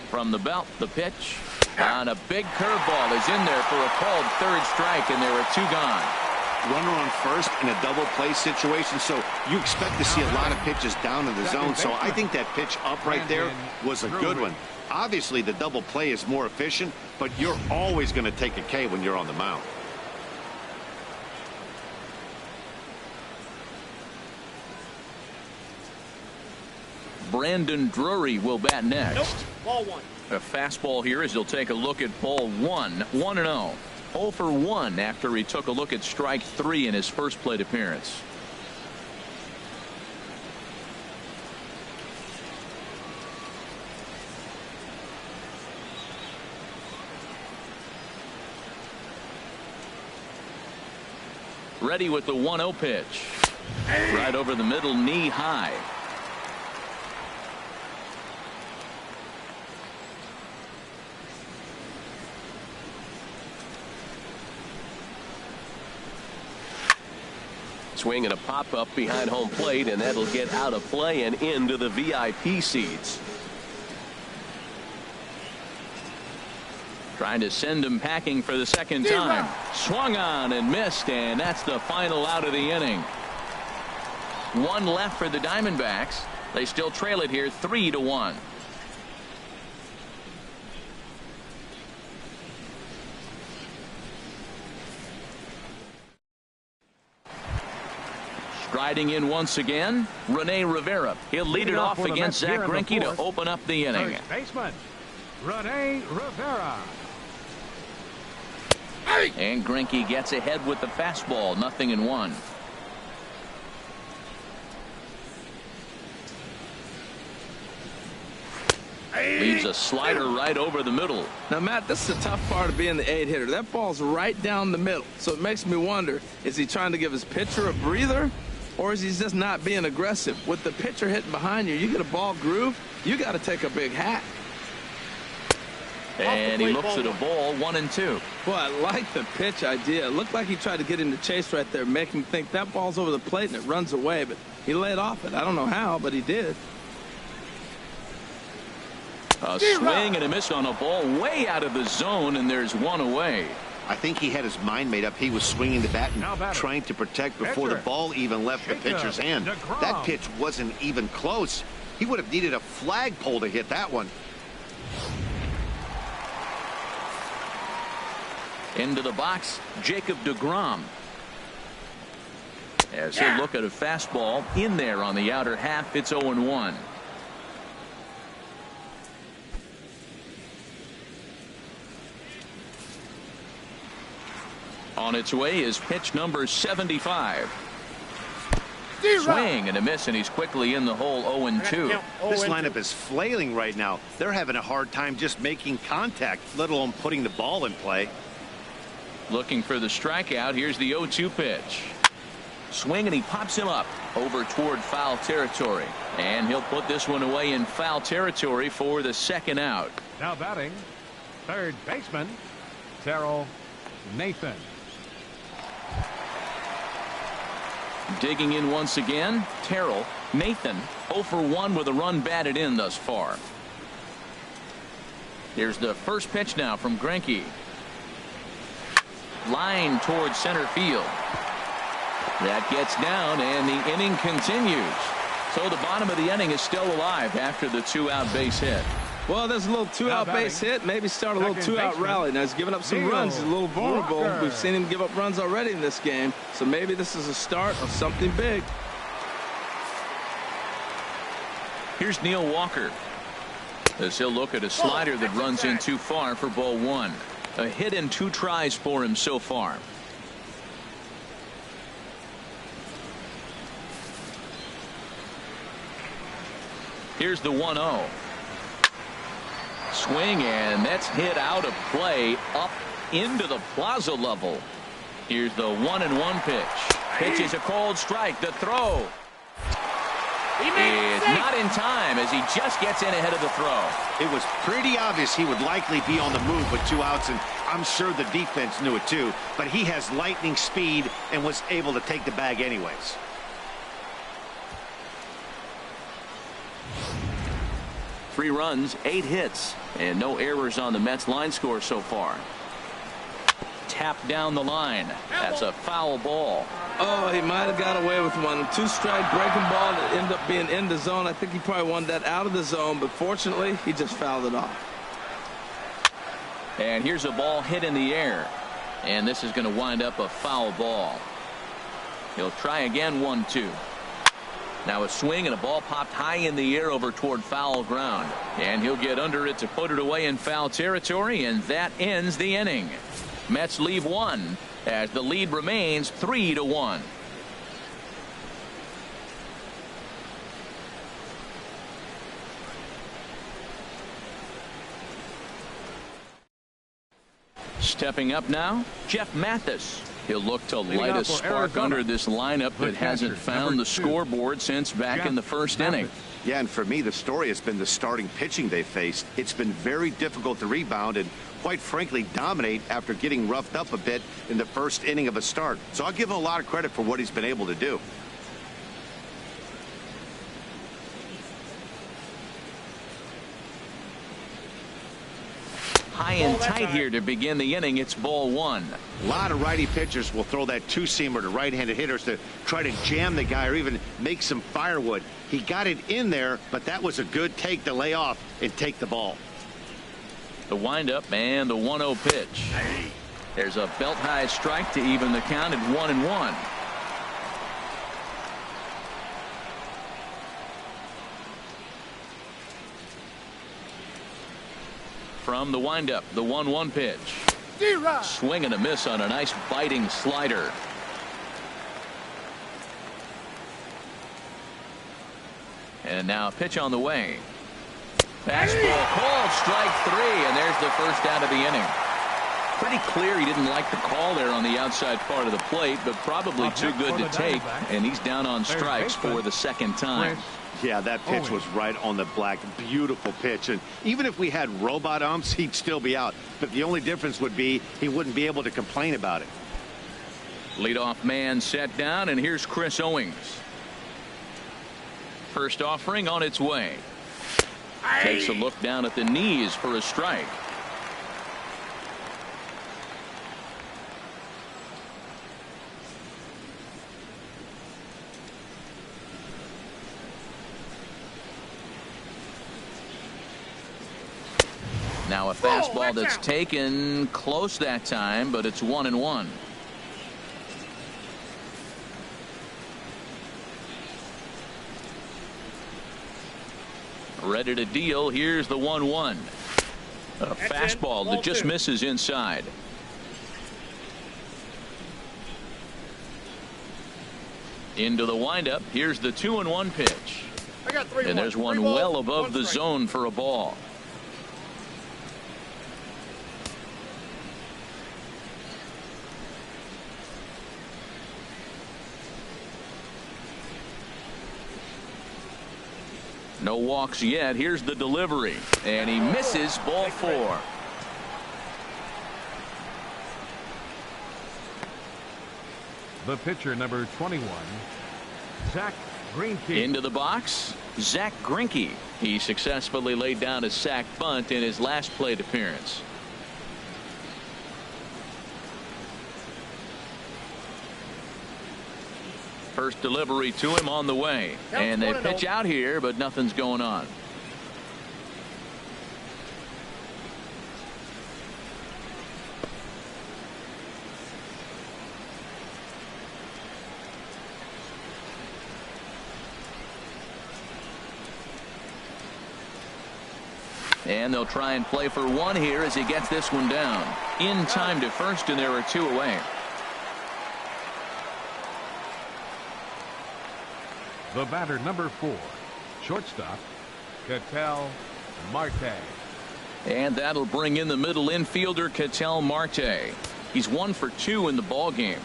From the belt, the pitch. On a big curveball is in there for a called third strike, and there are 2 gone. Runner on first in a double play situation, so you expect to see a lot of pitches down in the zone. So I think that pitch up right there was a good one. Obviously, the double play is more efficient, but you're always going to take a K when you're on the mound. Brandon Drury will bat next. Nope. Ball 1. A fastball here as he'll take a look at ball 1. 1-0. 0 for 1 after he took a look at strike 3 in his first plate appearance. Ready with the 1-0 pitch. Right over the middle, knee high. Swing and a pop-up behind home plate, and that'll get out of play and into the VIP seats. Trying to send him packing for the second time. Swung on and missed, and that's the final out of the inning. 1 left for the Diamondbacks. They still trail it here 3-1. Striding in once again, Rene Rivera. He'll lead it off against Zach Greinke to open up the inning. First baseman, Rene Rivera. And Greinke gets ahead with the fastball, 0-1. Leaves a slider right over the middle. Now, Matt, this is a tough part of being the 8-hitter. That ball's right down the middle. So it makes me wonder, is he trying to give his pitcher a breather, or is he just not being aggressive? With the pitcher hitting behind you, you get a ball groove, you got to take a big hack. And he looks at a ball, 1-2. Boy, I like the pitch idea. It looked like he tried to get him to chase right there, make him think that ball's over the plate and it runs away, but he laid off it. I don't know how, but he did. A swing and a miss on a ball way out of the zone, and there's 1 away. I think he had his mind made up. He was swinging the bat and trying to protect before the ball even left the pitcher's hand. That pitch wasn't even close. He would have needed a flagpole to hit that one. Into the box, Jacob deGrom. As he'll look at a fastball in there on the outer half, it's 0-1. On its way is pitch number 75. Swing and a miss, and he's quickly in the hole. 0-2. This lineup is flailing right now. They're having a hard time just making contact, let alone putting the ball in play. Looking for the strikeout. Here's the 0-2 pitch. Swing, and he pops him up over toward foul territory. And he'll put this one away in foul territory for the second out. Now batting, third baseman, Terrell Nathan. Digging in once again, Terrell Nathan, 0 for 1 with a run batted in thus far. Here's the first pitch now from Greinke. Line towards center field. That gets down, and the inning continues. So the bottom of the inning is still alive after the 2-out base hit. Well, there's a little 2-out base hit. Maybe start a little 2-out rally. Now he's giving up some runs. He's a little vulnerable. We've seen him give up runs already in this game. So maybe this is a start of something big. Here's Neil Walker as he'll look at a slider that runs in too far for ball 1. A hit in 2 tries for him so far. Here's the 1-0. Swing, and that's hit out of play up into the plaza level. Here's the 1-1 pitch. Pitch is a cold strike. The throw is not in time as he just gets in ahead of the throw. It was pretty obvious he would likely be on the move with 2 outs, and I'm sure the defense knew it too. But he has lightning speed and was able to take the bag anyways. Three runs, 8 hits, and no errors on the Mets line score so far. Tapped down the line. That's a foul ball. Oh, he might have got away with one. 2-strike breaking ball that ended up being in the zone. I think he probably wanted that out of the zone, but fortunately, he just fouled it off. And here's a ball hit in the air, and this is going to wind up a foul ball. He'll try again. 1-2. Now a swing and a ball popped high in the air over toward foul ground, and he'll get under it to put it away in foul territory, and that ends the inning. Mets leave 1 as the lead remains 3-1. Stepping up now, Jeff Mathis. He'll look to light a spark under this lineup that hasn't found the scoreboard since back in the first inning. Yeah, and for me, the story has been the starting pitching they faced. It's been very difficult to rebound and, quite frankly, dominate after getting roughed up a bit in the first inning of a start. So I'll give him a lot of credit for what he's been able to do. High and tight here to begin the inning. It's ball 1. A lot of righty pitchers will throw that 2-seamer to right-handed hitters to try to jam the guy or even make some firewood. He got it in there, but that was a good take to lay off and take the ball. The windup and the 1-0 pitch. There's a belt-high strike to even the count at 1-1. From the windup, the 1-1 pitch. Swing and a miss on a nice biting slider. And now a pitch on the way. Fastball called, strike 3, and there's the first out of the inning. Pretty clear he didn't like the call there on the outside part of the plate, but probably too good to take, and he's down on strikes for the second time. Yeah, that pitch was right on the black. Beautiful pitch. And even if we had robot umps, he'd still be out. But the only difference would be he wouldn't be able to complain about it. Leadoff man set down, and here's Chris Owings. First offering on its way. Takes a look down at the knees for a strike. Now a fastball that's taken close that time, but it's 1-1. Ready to deal. Here's the 1-1. A fastball that just misses inside. Into the windup. Here's the 2-1 pitch. And there's one well above the zone for a ball. No walks yet. Here's the delivery, and he misses. Ball 4. The pitcher, number 21, Zach Greinke. Into the box, Zach Greinke. He successfully laid down a sac bunt in his last plate appearance. First delivery to him on the way, and they pitch out here, but nothing's going on. And they'll try and play for one here as he gets this one down. In time to first, and there are two away. The batter, number 4, shortstop, Ketel Marte. And that'll bring in the middle infielder, Ketel Marte. He's 1 for 2 in the ball game.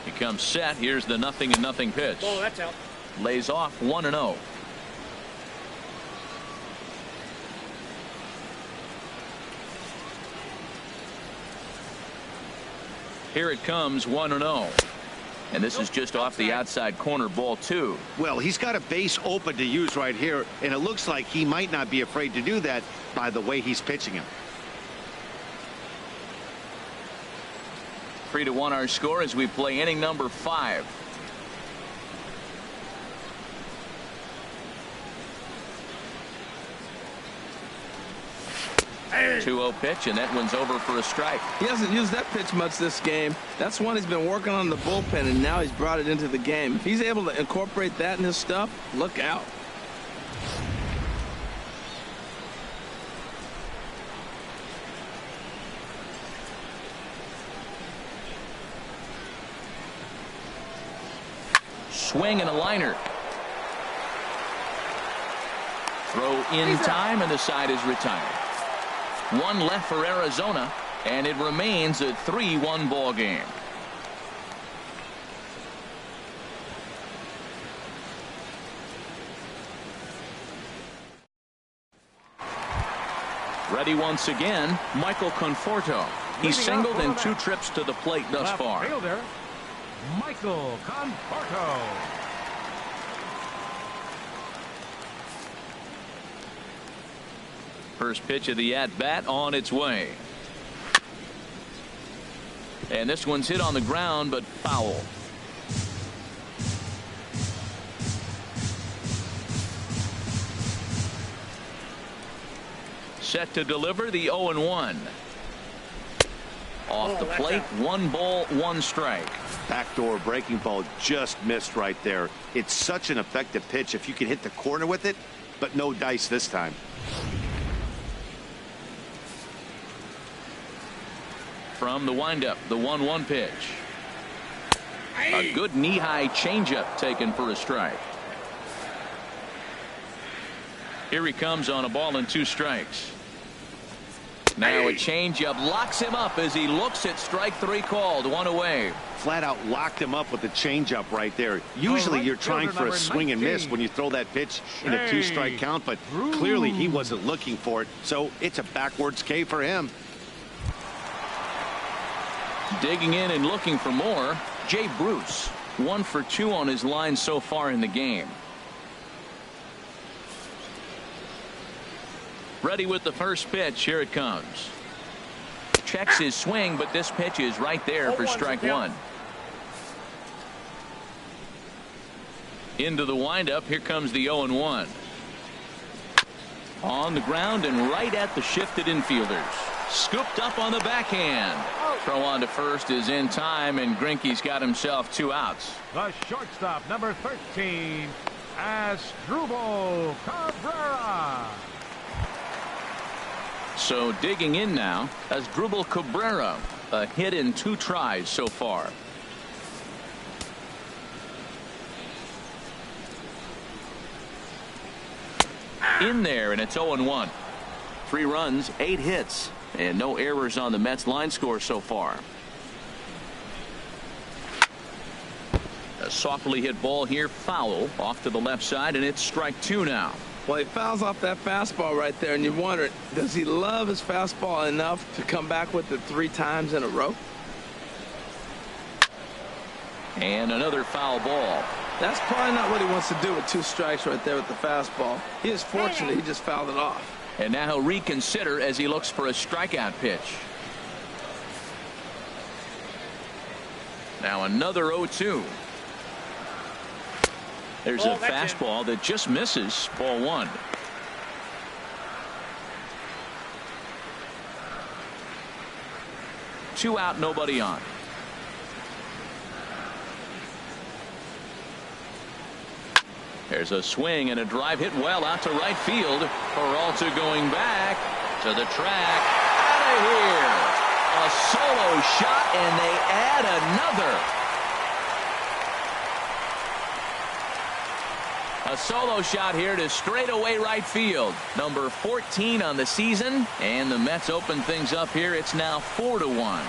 He comes set. Here's the 0-0 pitch. Oh, that's out. Lays off 1-0. Here it comes, 1-0. And this is just off the outside corner, ball 2. Well, he's got a base open to use right here, and it looks like he might not be afraid to do that by the way he's pitching him. 3-1 our score as we play inning number 5. Hey. 2-0 pitch, and that one's over for a strike. He hasn't used that pitch much this game. That's one he's been working on in the bullpen, and now he's brought it into the game. If he's able to incorporate that in his stuff, look out. Swing and a liner. Throw in time, and the side is retired. 1 left for Arizona, and it remains a 3-1 ball game. Ready once again, Michael Conforto. He's singled in 2 trips to the plate thus Left far. fielder, Michael Conforto. First pitch of the at-bat on its way. And this one's hit on the ground, but foul. Set to deliver the 0-1. Off the plate, 1 ball, 1 strike. Backdoor breaking ball just missed right there. It's such an effective pitch if you can hit the corner with it, but no dice this time. From the windup, the 1-1 pitch. A good knee-high changeup taken for a strike. Here he comes on a ball and 2 strikes. Now a changeup locks him up as he looks at strike 3 called. 1 away. Flat out locked him up with the changeup right there. Usually you're trying for a swing and miss when you throw that pitch in a 2-strike count, but clearly he wasn't looking for it, so it's a backwards K for him. Digging in and looking for more, Jay Bruce. 1 for 2 on his line so far in the game. Ready with the first pitch. Here it comes. Checks his swing, but this pitch is right there for strike 1. Into the windup. Here comes the 0-1. On the ground and right at the shifted infielders. Scooped up on the backhand. Throw on to first is in time, and Greinke's got himself 2 outs. The shortstop, number 13, Asdrubal Cabrera. So digging in now, Asdrubal Cabrera, a hit in 2 tries so far. In there, and it's 0-1. 3 runs, 8 hits, and no errors on the Mets line score so far. A softly hit ball here, foul, off to the left side, and it's strike 2 now. Well, he fouls off that fastball right there, and you wonder, does he love his fastball enough to come back with it 3 times in a row? And another foul ball. That's probably not what he wants to do with 2 strikes right there with the fastball. He is fortunate he just fouled it off. And now he'll reconsider as he looks for a strikeout pitch. Now another 0-2. There's a fastball that just misses. Ball 1. Two out, nobody on. There's a swing and a drive hit well out to right field. Peralta going back to the track. Out of here. A solo shot, and they add another. A solo shot here to straightaway right field. Number 14 on the season, and the Mets open things up here. It's now 4-1.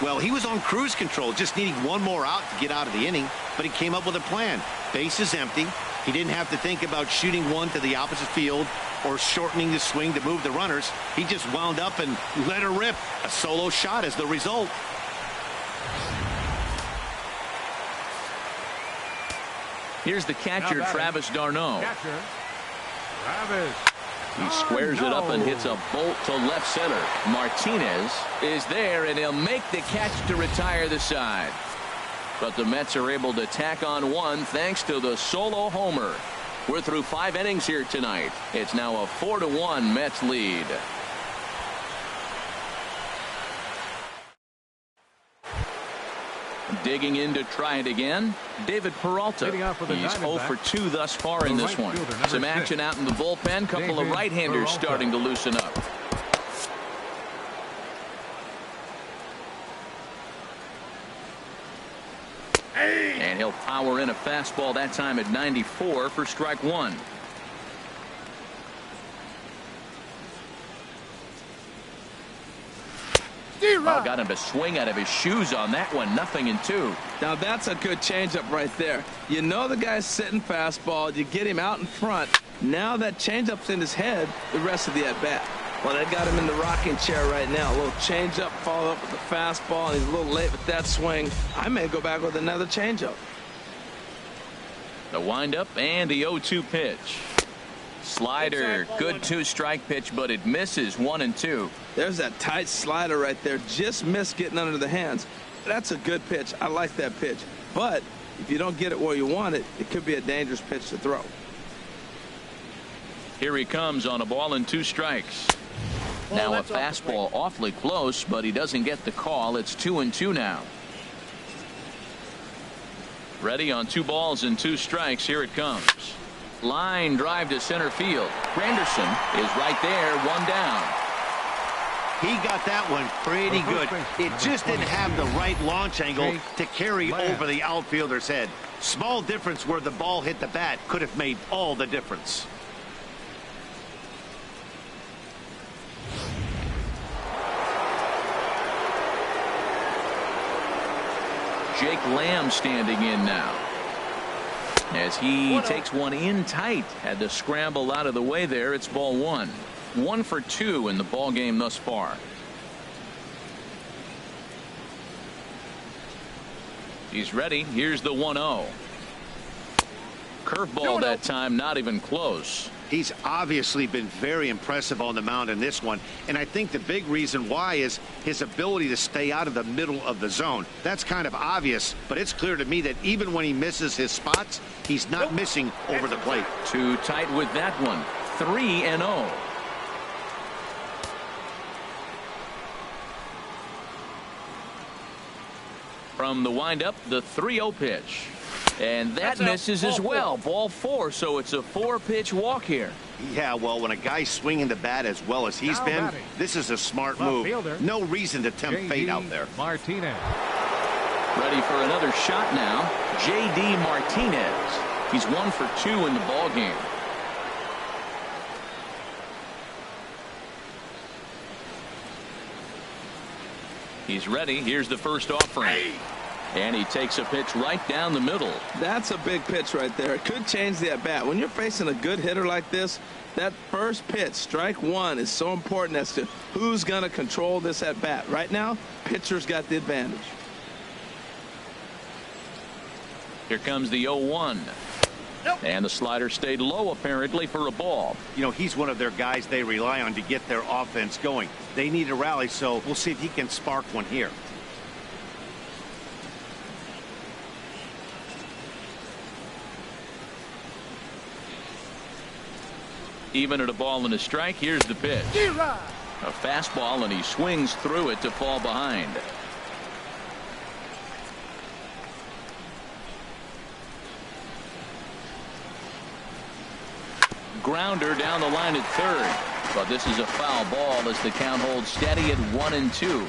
Well, he was on cruise control, just needing one more out to get out of the inning, but he came up with a plan. Base is empty. He didn't have to think about shooting one to the opposite field or shortening the swing to move the runners. He just wound up and let her rip. A solo shot is the result. Here's the catcher, Travis d'Arnaud. Catcher, Travis. He squares it up and hits a bolt to left center. Martinez is there, and he'll make the catch to retire the side. But the Mets are able to tack on one thanks to the solo homer. We're through 5 innings here tonight. It's now a 4-1 Mets lead. Digging in to try it again, David Peralta. He's 0 for 2 thus far in this one. Some action out in the bullpen. Couple of right-handers starting to loosen up. And he'll power in a fastball that time at 94 for strike 1. Oh, got him to swing out of his shoes on that one. 0-2. Now that's a good changeup right there. You know the guy's sitting fastball. You get him out in front. Now that changeup's in his head the rest of the at-bat. Well, they got him in the rocking chair right now. A little changeup followed up with the fastball, and he's a little late with that swing. I may go back with another changeup. The windup and the 0-2 pitch. Slider, good 2-strike pitch, but it misses. 1-2. There's that tight slider right there. Just missed getting under the hands. That's a good pitch. I like that pitch. But if you don't get it where you want it, it could be a dangerous pitch to throw. Here he comes on a ball and 2 strikes. Now a fastball awfully close, but he doesn't get the call. It's 2-2 now. Ready on 2 balls and 2 strikes. Here it comes. Line drive to center field. Granderson is right there, 1 down. He got that one pretty good. It just didn't have the right launch angle to carry over the outfielder's head. Small difference where the ball hit the bat could have made all the difference. Jake Lamb standing in now, as he takes one in tight. Had to scramble out of the way there. It's ball 1. 1 for 2 in the ball game thus far. He's ready. Here's the 1-0. Curveball that time, not even close. He's obviously been very impressive on the mound in this one, and I think the big reason why is his ability to stay out of the middle of the zone. That's kind of obvious, but it's clear to me that even when he misses his spots, he's not missing over the plate. Too tight with that one. 3-0. From the windup, the 3-0 pitch. And that misses as well. Ball 4, so it's a 4-pitch walk here. Yeah, well, when a guy's swinging the bat as well as he's been, this is a smart move. No reason to tempt fate out there. Martinez. Ready for another shot now. J.D. Martinez. He's 1 for 2 in the ball game. He's ready. Here's the first offering. And he takes a pitch right down the middle. That's a big pitch right there. It could change the at-bat. When you're facing a good hitter like this, that first pitch, strike 1, is so important as to who's going to control this at-bat. Right now, pitcher's got the advantage. Here comes the 0-1. And the slider stayed low, apparently, for a ball. You know, he's one of their guys they rely on to get their offense going. They need a rally, so we'll see if he can spark one here. Even at a ball and a strike, here's the pitch. A fastball, and he swings through it to fall behind. Grounder down the line at third, but this is a foul ball as the count holds steady at 1-2.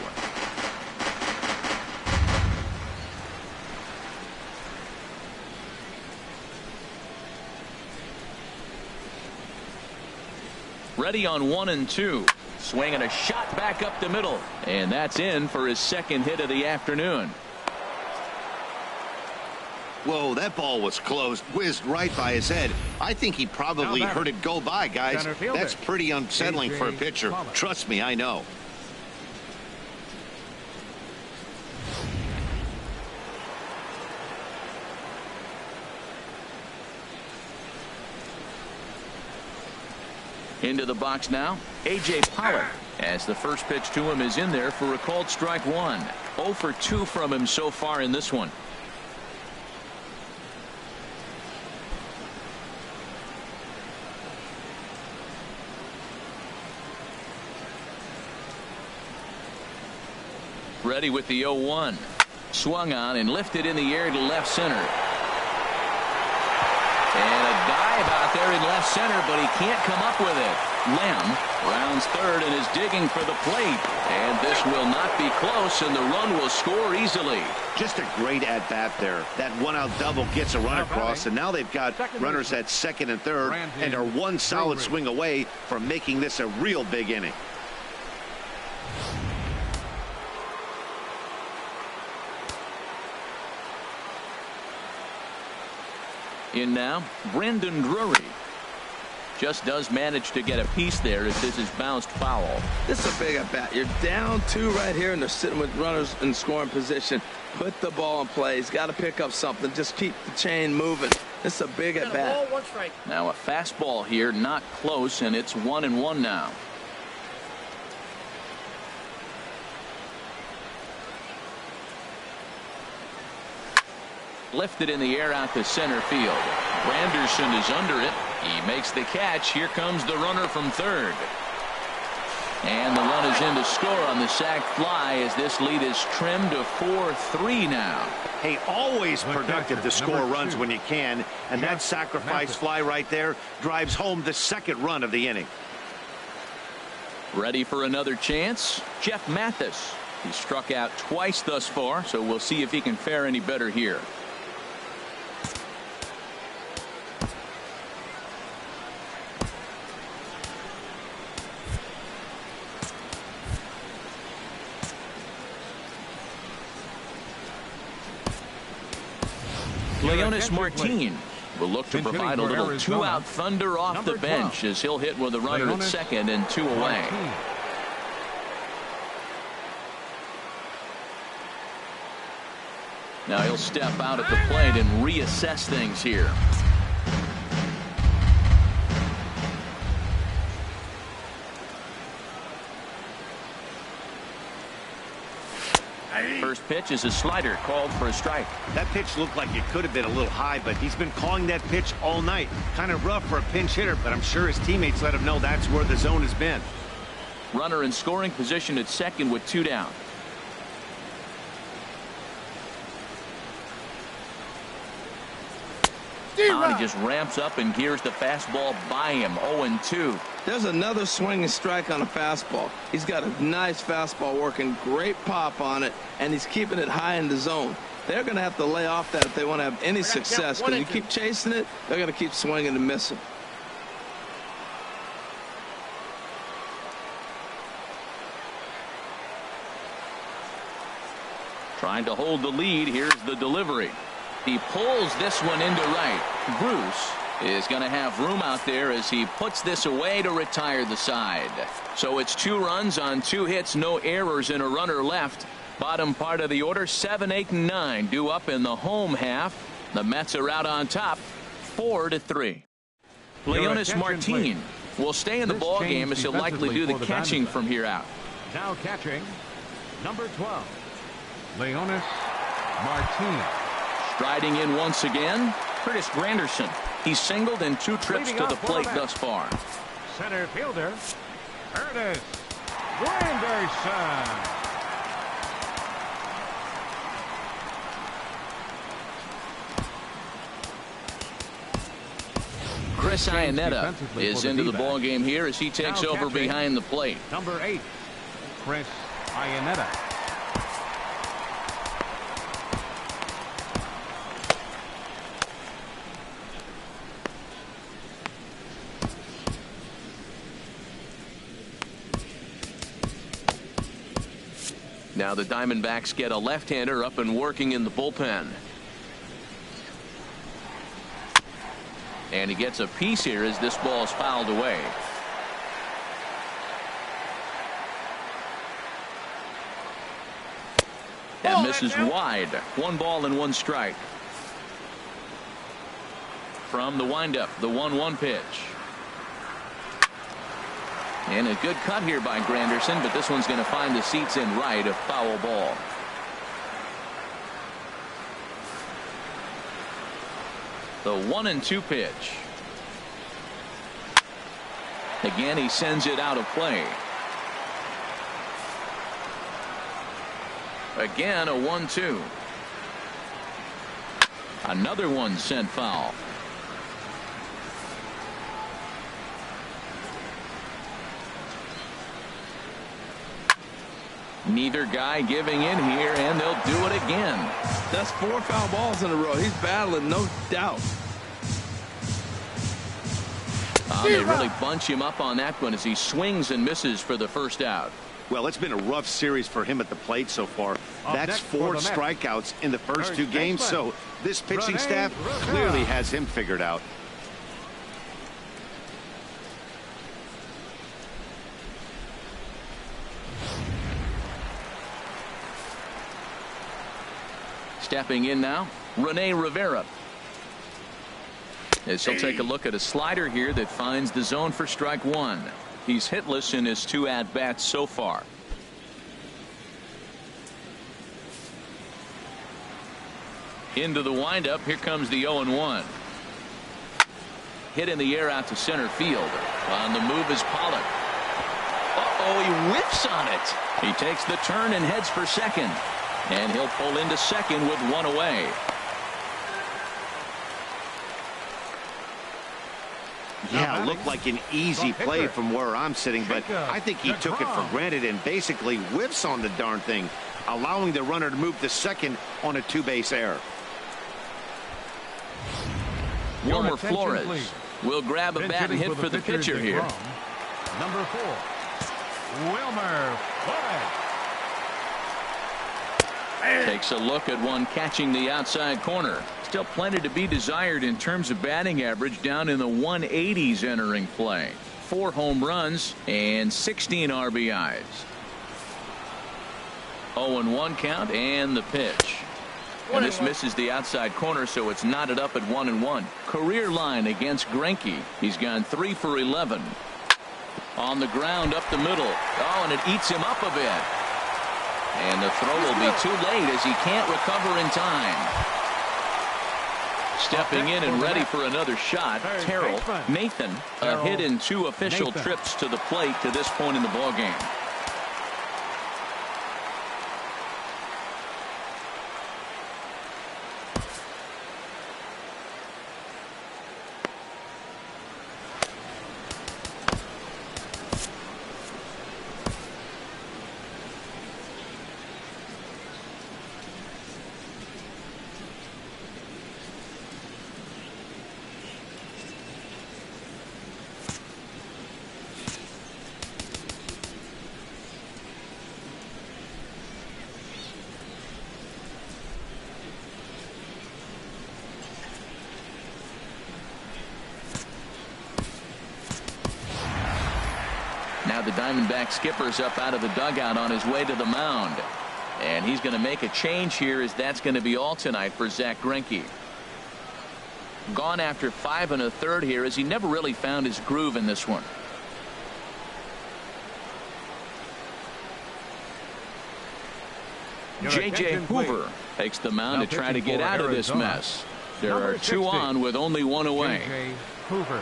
Ready on 1-2. Swing and a shot back up the middle, and that's in for his second hit of the afternoon. Whoa, that ball was close, whizzed right by his head. I think he probably heard it go by, guys. That's pretty unsettling for a pitcher. Trust me, I know. Into the box now, A.J. Pollock, as the first pitch to him is in there for a called strike one. 0 for 2 from him so far in this one. Ready with the 0-1. Swung on and lifted in the air to left center. And a dive out there in left center, but he can't come up with it. Lamb rounds third and is digging for the plate. And this will not be close, and the run will score easily. Just a great at-bat there. That one-out double gets a run across, and now they've got runners at second and third and are one solid swing away from making this a real big inning. In now, Brandon Drury. Just does manage to get a piece there as this is bounced foul. This is a big at bat. You're down 2 right here, and they're sitting with runners in scoring position. Put the ball in play. He's got to pick up something. Just keep the chain moving. This is a big at bat. Now a fastball here, not close, and it's 1-1 now. Lifted in the air out to center field. Granderson is under it. He makes the catch. Here comes the runner from third. And the run is in to score on the sac fly as this lead is trimmed to 4-3 now. Hey, always productive to score runs when you can, and that sacrifice fly right there drives home the second run of the inning. Ready for another chance? Jeff Mathis. He struck out twice thus far, so we'll see if he can fare any better here. Leonis Martin will look to provide a little two-out thunder off the bench as he'll hit with a runner at second and 2 away. Now he'll step out at the plate and reassess things here. First pitch is a slider called for a strike. That pitch looked like it could have been a little high, but he's been calling that pitch all night. Kind of rough for a pinch hitter, but I'm sure his teammates let him know that's where the zone has been. Runner in scoring position at second with 2 down. He just ramps up and gears the fastball by him. 0-2. There's another swinging strike on a fastball. He's got a nice fastball working, great pop on it, and he's keeping it high in the zone. They're going to have to lay off that if they want to have any success, because you keep chasing it, they're going to keep swinging and missing. Trying to hold the lead. Here's the delivery. He pulls this one into right. Bruce is going to have room out there as he puts this away to retire the side. So it's 2 runs on 2 hits, no errors, and a runner left. Bottom part of the order, 7, 8, and 9 due up in the home half. The Mets are out on top, 4-3. Leonis Martin will stay in the ball game as he'll likely do the catching from here out. Now catching, number 12, Leonis Martin. Striding in once again, Curtis Granderson. He's singled in 2 trips to the plate thus far. Center fielder, Curtis Granderson. Chris Iannetta is into the ball game here as he takes over behind the plate. Number 8, Chris Iannetta. Now the Diamondbacks get a left-hander up and working in the bullpen. And he gets a piece here as this ball is fouled away. That misses wide. 1 ball and 1 strike. From the windup, the 1-1 pitch. And a good cut here by Granderson, but this one's going to find the seats in right, a foul ball. The 1-2 pitch. Again, he sends it out of play. Again, a 1-2. Another one sent foul. Neither guy giving in here, and they'll do it again. That's 4 foul balls in a row. He's battling, no doubt. They really bunch him up on that one as he swings and misses for the first out. Well, it's been a rough series for him at the plate so far. That's 4 strikeouts in the first 2 games, so this pitching staff clearly has him figured out. Stepping in now, Rene Rivera. As he'll take a look at a slider here that finds the zone for strike 1. He's hitless in his 2 at-bats so far. Into the windup. Here comes the 0-1. Hit in the air out to center field. On the move is Pollock. Uh-oh, he whiffs on it. He takes the turn and heads for second. And he'll pull into second with 1 away. Yeah, it looked like an easy play from where I'm sitting, but I think he took it for granted and basically whiffs on the darn thing, allowing the runner to move to second on a 2-base error. Wilmer Flores will grab a bat and hit for the pitcher here. Number 4, Wilmer Flores. Takes a look at one catching the outside corner. Still plenty to be desired in terms of batting average, down in the 180s entering play. 4 home runs and 16 RBIs. 0-1 count and the pitch. And this misses the outside corner, so it's knotted up at 1-1. Career line against Greinke. He's gone 3 for 11. On the ground up the middle. Oh, and it eats him up a bit. And the throw will be too late as he can't recover in time. Stepping in and ready for another shot, Terrell Nathan. A hit in 2 official trips to the plate to this point in the ballgame. Now the Diamondback skipper's up out of the dugout on his way to the mound. And he's going to make a change here, as that's going to be all tonight for Zach Greinke. Gone after 5 1/3 here, as he never really found his groove in this one. J.J. Hoover takes the mound to try to get out of this mess. There are 2 on with only 1 away. J.J. Hoover.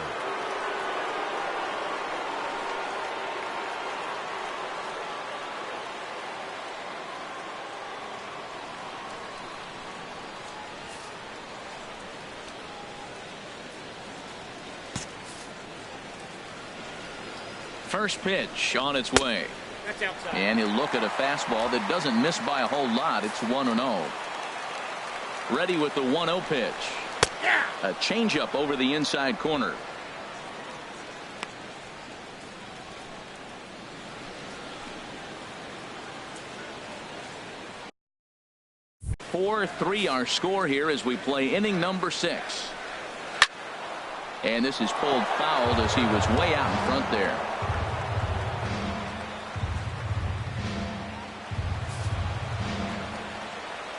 First pitch on its way. And he'll look at a fastball that doesn't miss by a whole lot. It's 1-0. Ready with the 1-0 pitch. A changeup over the inside corner. 4-3 our score here as we play inning number 6. And this is pulled foul as he was way out in front there.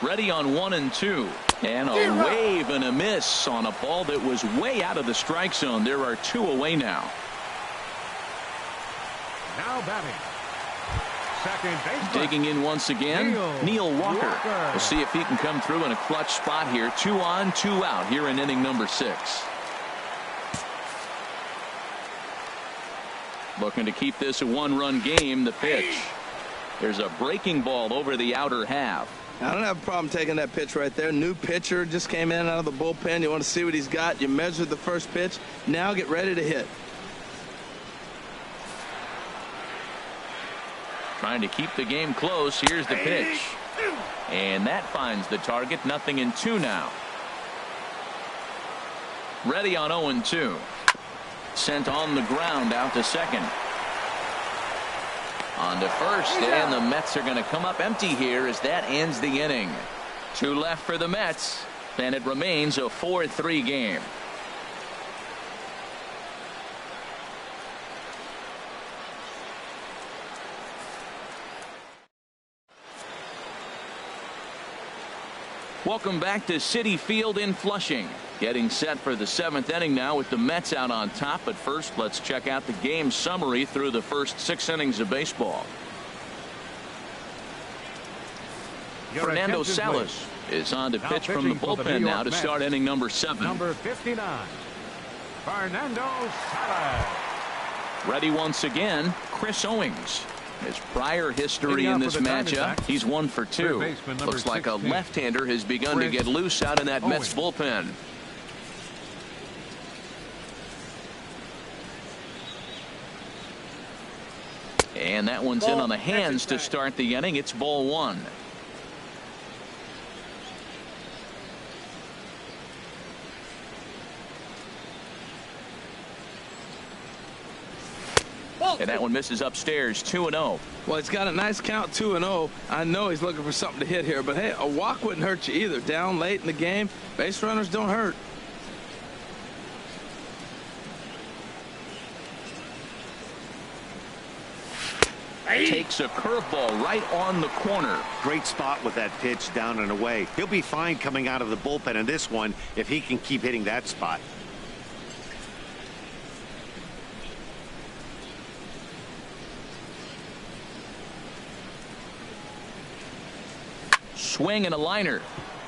Ready on 1-2. And a wave and a miss on a ball that was way out of the strike zone. There are 2 away now. Now batting. Second baseman. Digging in once again, Neil Walker. We'll see if he can come through in a clutch spot here. 2 on, 2 out here in inning number 6. Looking to keep this a 1-run game. The pitch. There's a breaking ball over the outer half. I don't have a problem taking that pitch right there. New pitcher just came in out of the bullpen. You want to see what he's got. You measured the first pitch. Now get ready to hit. Trying to keep the game close. Here's the pitch. And that finds the target. 0-2 now. Ready on 0-2. Sent on the ground out to second. On to first, and the Mets are going to come up empty here as that ends the inning. 2 left for the Mets, and it remains a 4-3 game. Welcome back to Citi Field in Flushing. Getting set for the 7th inning now with the Mets out on top. But first, let's check out the game summary through the first 6 innings of baseball. Fernando Salas is on to pitch from the bullpen now to start inning number 7. Number 59, Fernando Salas. Ready once again, Chris Owings. His prior history in this matchup, he's 1 for 2. Looks like a left-hander has begun to get loose out in that Mets bullpen. And that one's in on the hands to start the inning. It's ball 1. And that one misses upstairs. 2-0. Well, he's got a nice count, 2-0. I know he's looking for something to hit here, but hey, a walk wouldn't hurt you either. Down late in the game, base runners don't hurt. Takes a curveball right on the corner. Great spot with that pitch down and away. He'll be fine coming out of the bullpen in this one if he can keep hitting that spot. Swing and a liner.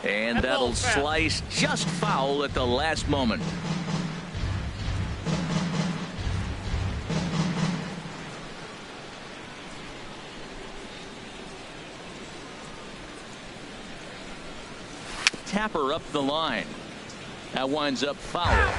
And that'll slice just foul at the last moment. Tapper up the line. That winds up foul.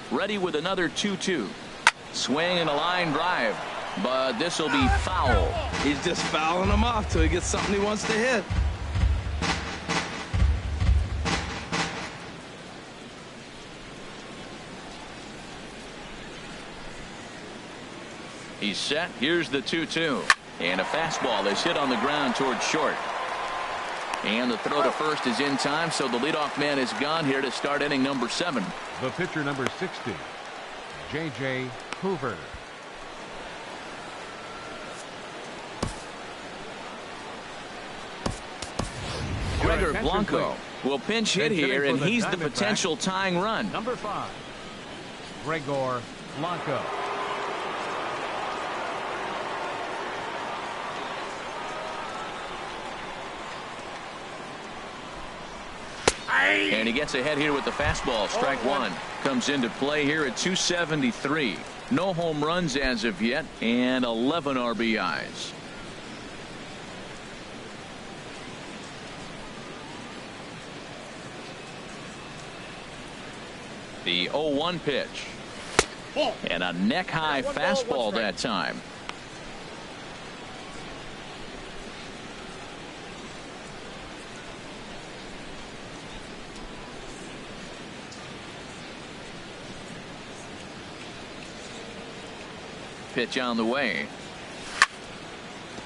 Ready with another 2-2. Swing and a line drive. But this will be foul. He's just fouling him off till he gets something he wants to hit. He's set. Here's the 2-2. And a fastball is hit on the ground towards short. And the throw to first is in time, so the leadoff man is gone here to start inning number 7. The pitcher number 60, J.J. Hoover. Gregor Blanco will pinch hit here, and he's the potential tying run. Number 5, Gregor Blanco. And he gets ahead here with the fastball. Strike 1 comes into play here at 273. No home runs as of yet, and 11 RBIs. The 0-1 pitch. And a neck-high fastball that time. Pitch on the way.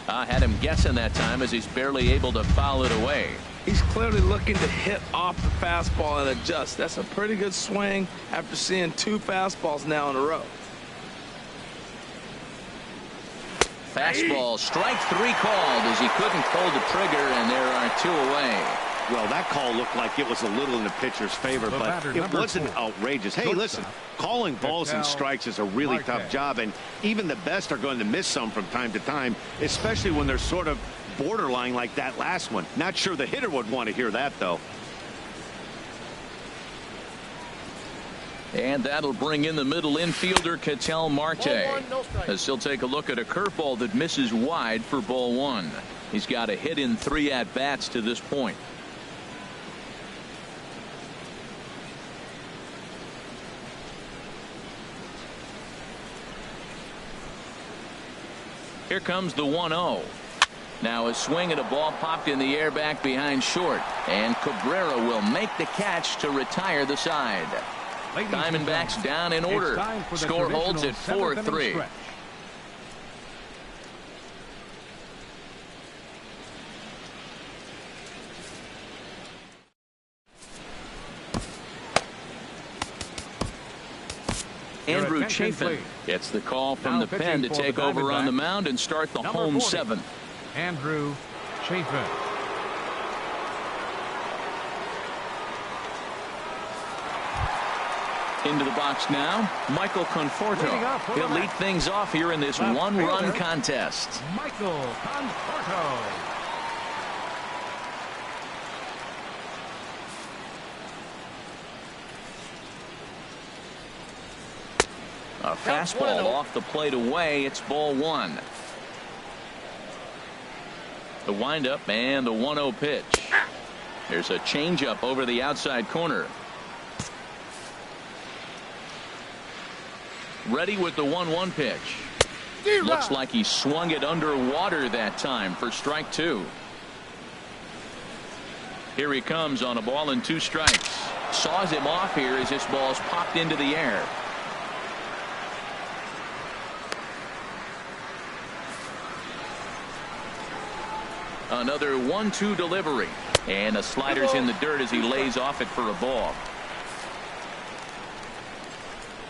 I had him guessing that time as he's barely able to foul it away. He's clearly looking to hit off the fastball and adjust. That's a pretty good swing after seeing 2 fastballs now in a row. Fastball, strike 3 called as he couldn't pull the trigger, and there are 2 away. Well, that call looked like it was a little in the pitcher's favor, but it wasn't outrageous. Hey, listen, calling balls and strikes is a really tough job, and even the best are going to miss some from time to time, especially when they're sort of borderline like that last one. Not sure the hitter would want to hear that, though. And that'll bring in the middle infielder, Ketel Marte, as he'll take a look at a curveball that misses wide for ball 1. He's got a hit in 3 at-bats to this point. Here comes the 1-0. Now a swing at a ball popped in the air back behind short, and Cabrera will make the catch to retire the side. Diamondbacks down in order. Score holds at 4-3. Andrew Chafin gets the call from the pen to take over on the mound and start the home 7th. Andrew Chafin. Into the box now, Michael Conforto. He'll lead things off here in this 1-run contest. Michael Conforto. A fastball off the plate away. It's ball 1. The windup and the 1-0 pitch. There's a changeup over the outside corner. Ready with the 1-1 pitch. Looks like he swung it underwater that time for strike 2. Here he comes on a ball and 2 strikes. Saws him off here as this ball's popped into the air. Another 1-2 delivery, and a slider's in the dirt as he lays off it for a ball.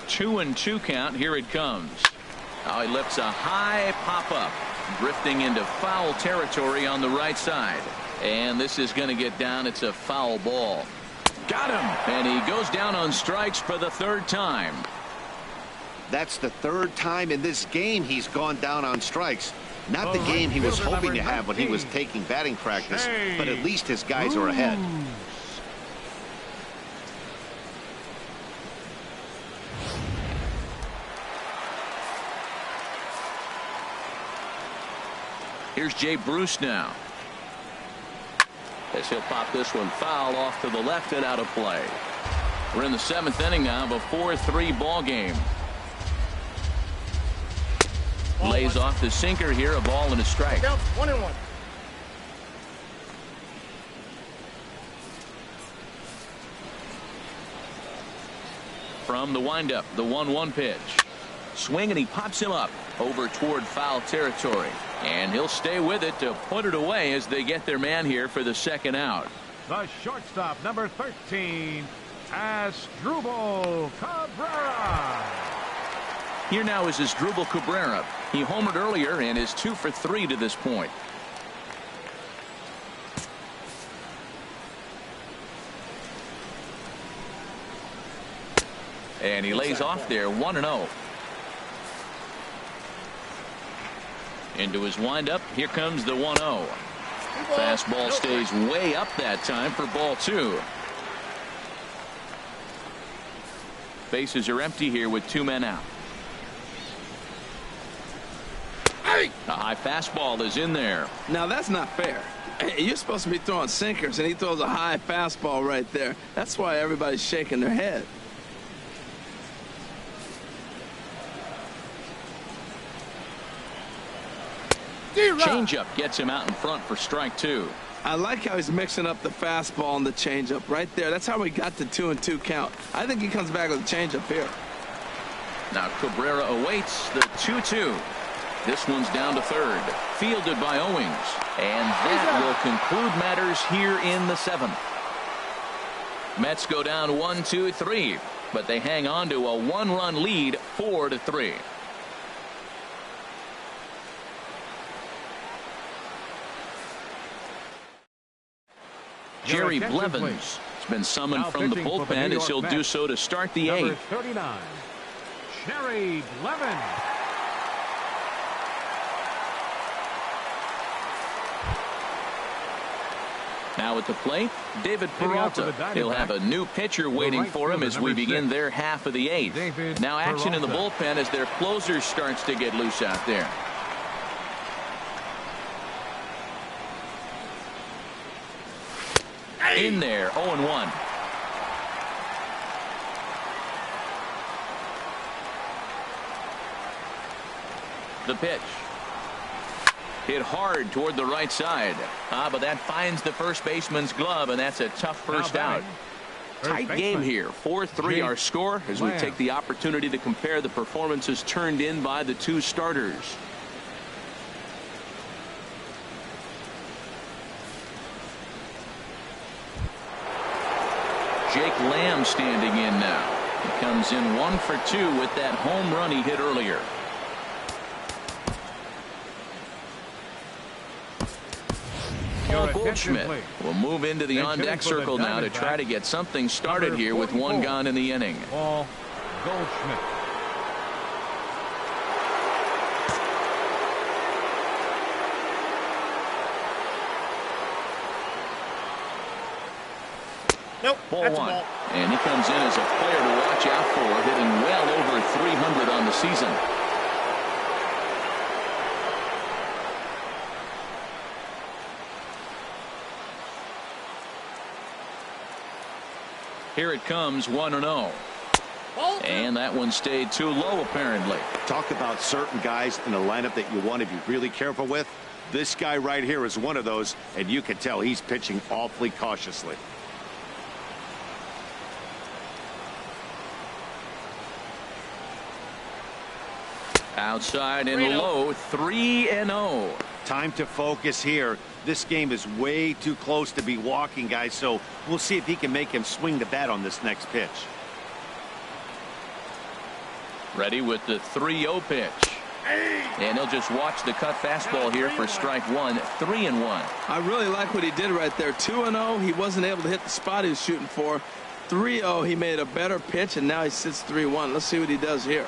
2-2 count. Here it comes. Now he lifts a high pop-up, drifting into foul territory on the right side, and this is going to get down. It's a foul ball. Got him, and he goes down on strikes for the 3rd time. That's the 3rd time in this game he's gone down on strikes. Not the game he was hoping to have when he was taking batting practice, but at least his guys are ahead. Here's Jay Bruce now. As he'll pop this one foul off to the left and out of play. We're in the 7th inning now of a 4-3 ball game. Lays off the sinker here, a ball and a strike. 1-1. From the windup, the 1-1 pitch. Swing, and he pops him up over toward foul territory, and he'll stay with it to put it away as they get their man here for the 2nd out. The shortstop, number 13, Asdrubal Cabrera. Here now is Asdrubal Cabrera. He homered earlier and is 2 for 3 to this point. And he lays off there, 1-0. Into his windup. Here comes the 1-0. Fastball stays way up that time for ball 2. Bases are empty here with 2 men out. A high fastball is in there. Now that's not fair. You're supposed to be throwing sinkers, and he throws a high fastball right there. That's why everybody's shaking their head. Changeup gets him out in front for strike 2. I like how he's mixing up the fastball and the changeup right there. That's how we got the 2-2 count. I think he comes back with a changeup here. Now Cabrera awaits the 2-2. This one's down to third. Fielded by Owings. And that will conclude matters here in the 7th. Mets go down 1-2-3. But they hang on to a 1-run lead, 4-3. Jerry Blevins has been summoned from the bullpen as he'll do so to start the 8th. 39, Jerry Blevins. Now at the plate, David Peralta. He'll have a new pitcher waiting for him as we begin their half of the 8th. Now action in the bullpen as their closer starts to get loose out there. In there, 0-1. The pitch. Hit hard toward the right side. But that finds the first baseman's glove, and that's a tough first out. Tight game here. 4-3 our score as we take the opportunity to compare the performances turned in by the two starters. Jake Lamb standing in now. He comes in 1 for 2 with that home run he hit earlier. Paul Goldschmidt will move into the on-deck circle now to try to get something started here with 1 gone in the inning. Paul Goldschmidt. Nope, Ball that's 1. a ball. And he comes in as a player to watch out for, hitting well over 300 on the season. Here it comes, 1-0. And that one stayed too low, apparently. Talk about certain guys in the lineup that you want to be really careful with. This guy right here is one of those, and you can tell he's pitching awfully cautiously. Outside and low, 3-0. Time to focus here. This game is way too close to be walking, guys, so we'll see if he can make him swing the bat on this next pitch. Ready with the 3-0 pitch. And he'll just watch the cut fastball here for strike 1, 3-1. I really like what he did right there. 2-0, he wasn't able to hit the spot he was shooting for. 3-0, he made a better pitch, and now he sits 3-1. Let's see what he does here.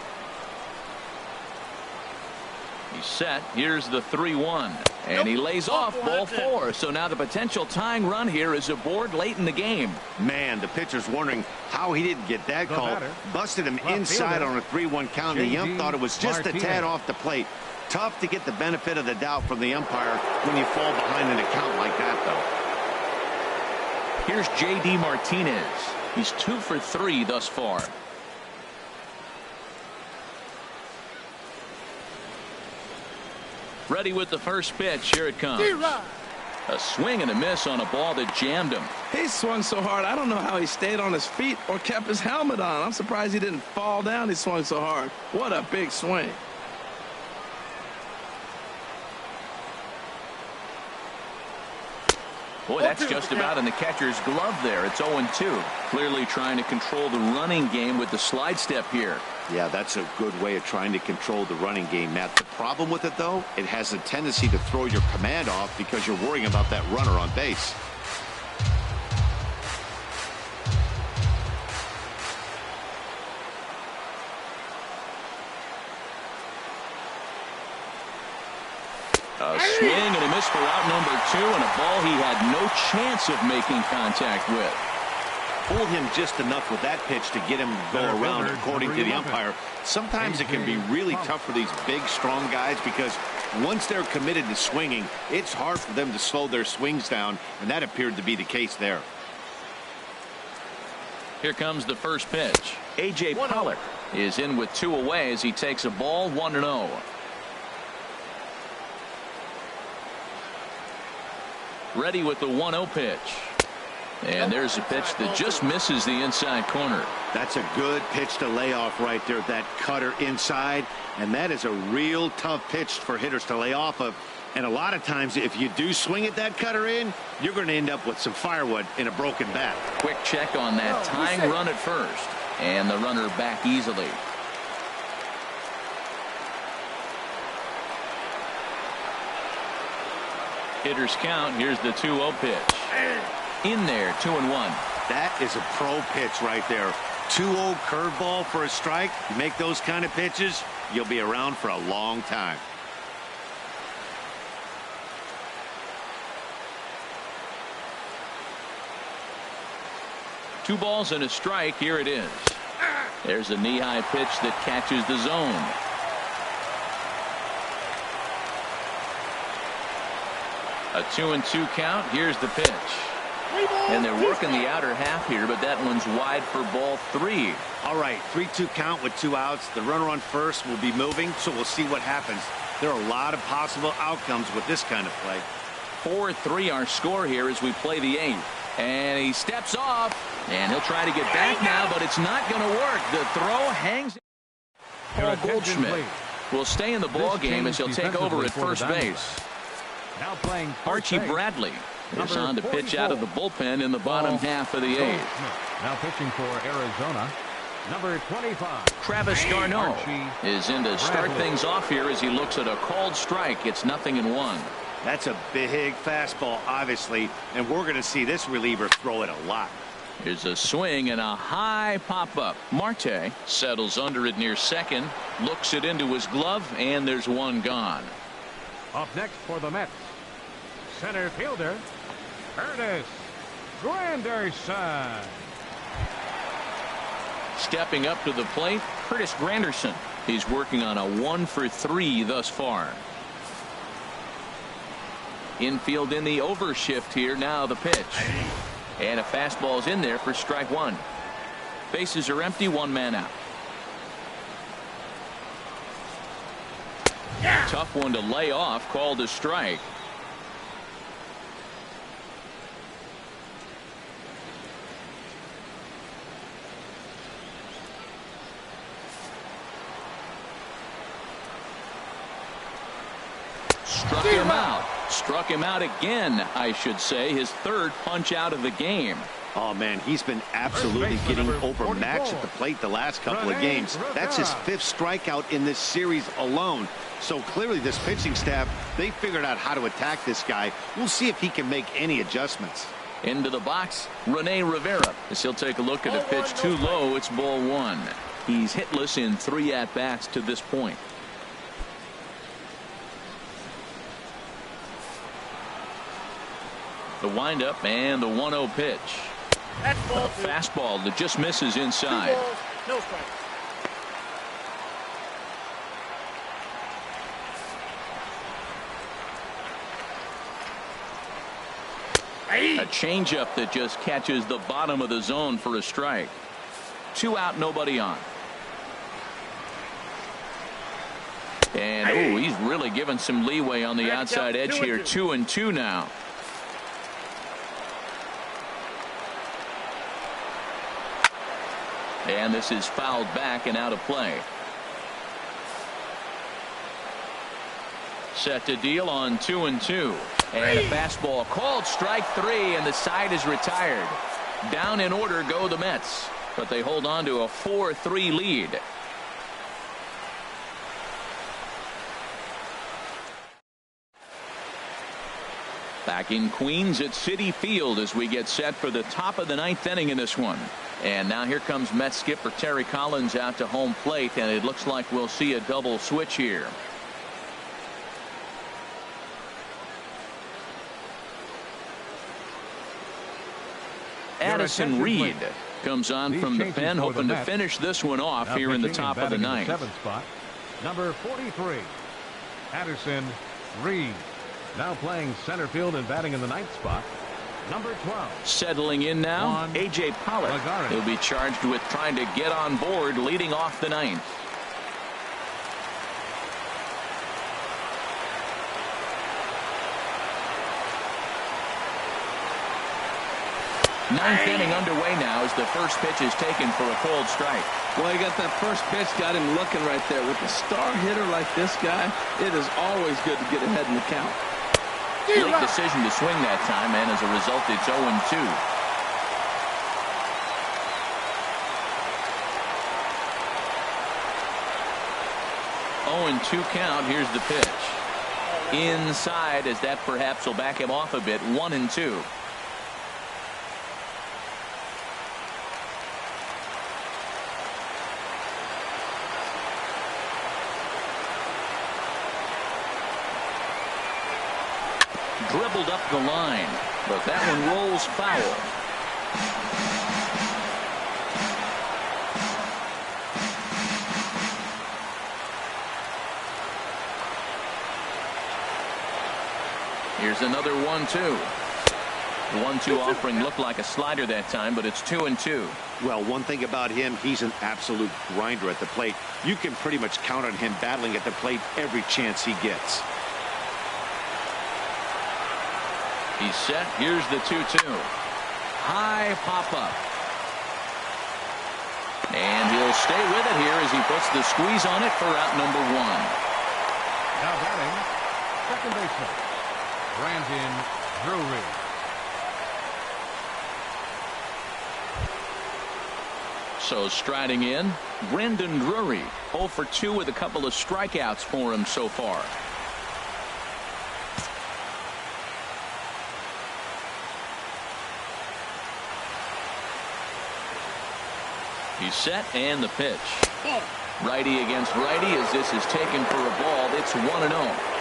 He's set. Here's the 3-1. And he lays off, ball 4. So now the potential tying run here is aboard late in the game. Man, the pitcher's wondering how he didn't get that call. Busted him inside on a 3-1 count. The ump thought it was just a tad off the plate. Tough to get the benefit of the doubt from the umpire when you fall behind an account like that, though. Here's J.D. Martinez. He's 2 for 3 thus far. Ready with the first pitch. Here it comes. A swing and a miss on a ball that jammed him. He swung so hard, I don't know how he stayed on his feet or kept his helmet on. I'm surprised he didn't fall down. He swung so hard. What a big swing. Boy, that's just about in the catcher's glove there. It's 0-2. Clearly trying to control the running game with the slide step here. Yeah, that's a good way of trying to control the running game, Matt. The problem with it, though, it has a tendency to throw your command off because you're worrying about that runner on base. A swing and a miss for out number 2, and a ball he had no chance of making contact with. Fooled him just enough with that pitch to get him to go around, according to the umpire. Sometimes it can be really tough for these big, strong guys because once they're committed to swinging, it's hard for them to slow their swings down, and that appeared to be the case there. Here comes the first pitch. A.J. Pollock is in with 2 away as he takes a ball, 1-0. Ready with the 1-0 pitch. And there's a pitch that just misses the inside corner. That's a good pitch to lay off right there. That cutter inside. And that is a real tough pitch for hitters to lay off of. And a lot of times, if you do swing at that cutter in, you're going to end up with some firewood in a broken bat. Quick check on that tying run at first. And the runner back easily. Hitters count. Here's the 2-0 pitch. In there, 2-1. That is a pro pitch right there. 2-0 curveball for a strike. You make those kind of pitches, you'll be around for a long time. Two balls and a strike. Here it is. There's a knee-high pitch that catches the zone. A 2-2 count. Here's the pitch. And they're working the outer half here, but that one's wide for ball 3. All right, 3-2 count with 2 outs. The runner on first will be moving, so we'll see what happens. There are a lot of possible outcomes with this kind of play. 4-3 our score here as we play the 8th. And he steps off, and he'll try to get back now, but it's not going to work. The throw hangs. Paul Goldschmidt will stay in the ball game as he'll take over at first base. Now playing Archie Bradley is on to pitch out of the bullpen in the bottom half of the 8th. Now pitching for Arizona, number 25. Travis d'Arnaud is in to start things off here as he looks at a called strike. It's 0-1. That's a big fastball, obviously, and we're going to see this reliever throw it a lot. Here's a swing and a high pop-up. Marte settles under it near second, looks it into his glove, and there's one gone. Up next for the Mets, center fielder, Curtis Granderson. Stepping up to the plate, Curtis Granderson. He's working on a 1-for-3 thus far. Infield in the overshift here. Now the pitch. And a fastball's in there for strike 1. Bases are empty, 1 man out. Tough one to lay off, called a strike. Struck him out. Struck him out again, I should say. His 3rd punch out of the game. Oh, man, he's been absolutely getting overmatched at the plate the last couple of games. That's his 5th strikeout in this series alone. So clearly this pitching staff, they figured out how to attack this guy. We'll see if he can make any adjustments. Into the box, Rene Rivera. As he'll take a look at a pitch too low. It's ball 1. He's hitless in 3 at-bats to this point. The windup and the 1-0 pitch. That's ball 2. A fastball that just misses inside. 2 balls, no strikes. A changeup that just catches the bottom of the zone for a strike. 2 out, nobody on. And oh, he's really given some leeway on the outside edge here. 2-2 now. And this is fouled back and out of play. Set to deal on 2-2. And a fastball called strike 3, and the side is retired. Down in order go the Mets, but they hold on to a 4-3 lead. Back in Queens at Citi Field as we get set for the top of the 9th inning in this one. And now here comes Mets skipper Terry Collins out to home plate, and it looks like we'll see a double switch here. Addison Reed comes on from the pen, hoping to finish this one off here in the top of the 9th. 7th spot, number 43, Addison Reed. Now playing center field and batting in the 9th spot, number 12. Settling in now, A.J. Pollock. He'll be charged with trying to get on board leading off the 9th. Ninth inning underway now as the first pitch is taken for a cold strike. Well, you got that first pitch, got him looking right there. With a star hitter like this guy, it is always good to get ahead in the count. Late decision to swing that time, and as a result, it's 0-2. 0-2 count. Here's the pitch. Inside, as that perhaps will back him off a bit. 1-2. Dribbled up the line, but that one rolls foul. Here's another 1-2. The 1-2 offering looked like a slider that time, but it's 2-2. Well, one thing about him, he's an absolute grinder at the plate. You can pretty much count on him battling at the plate every chance he gets. He's set. Here's the 2-2. High pop-up. And he'll stay with it here as he puts the squeeze on it for out number 1. Now batting, second baseman, Brandon Drury. So striding in, Brandon Drury. 0 for 2 with a couple of strikeouts for him so far. He's set, and the pitch. Righty against righty as this is taken for a ball. It's 1-0.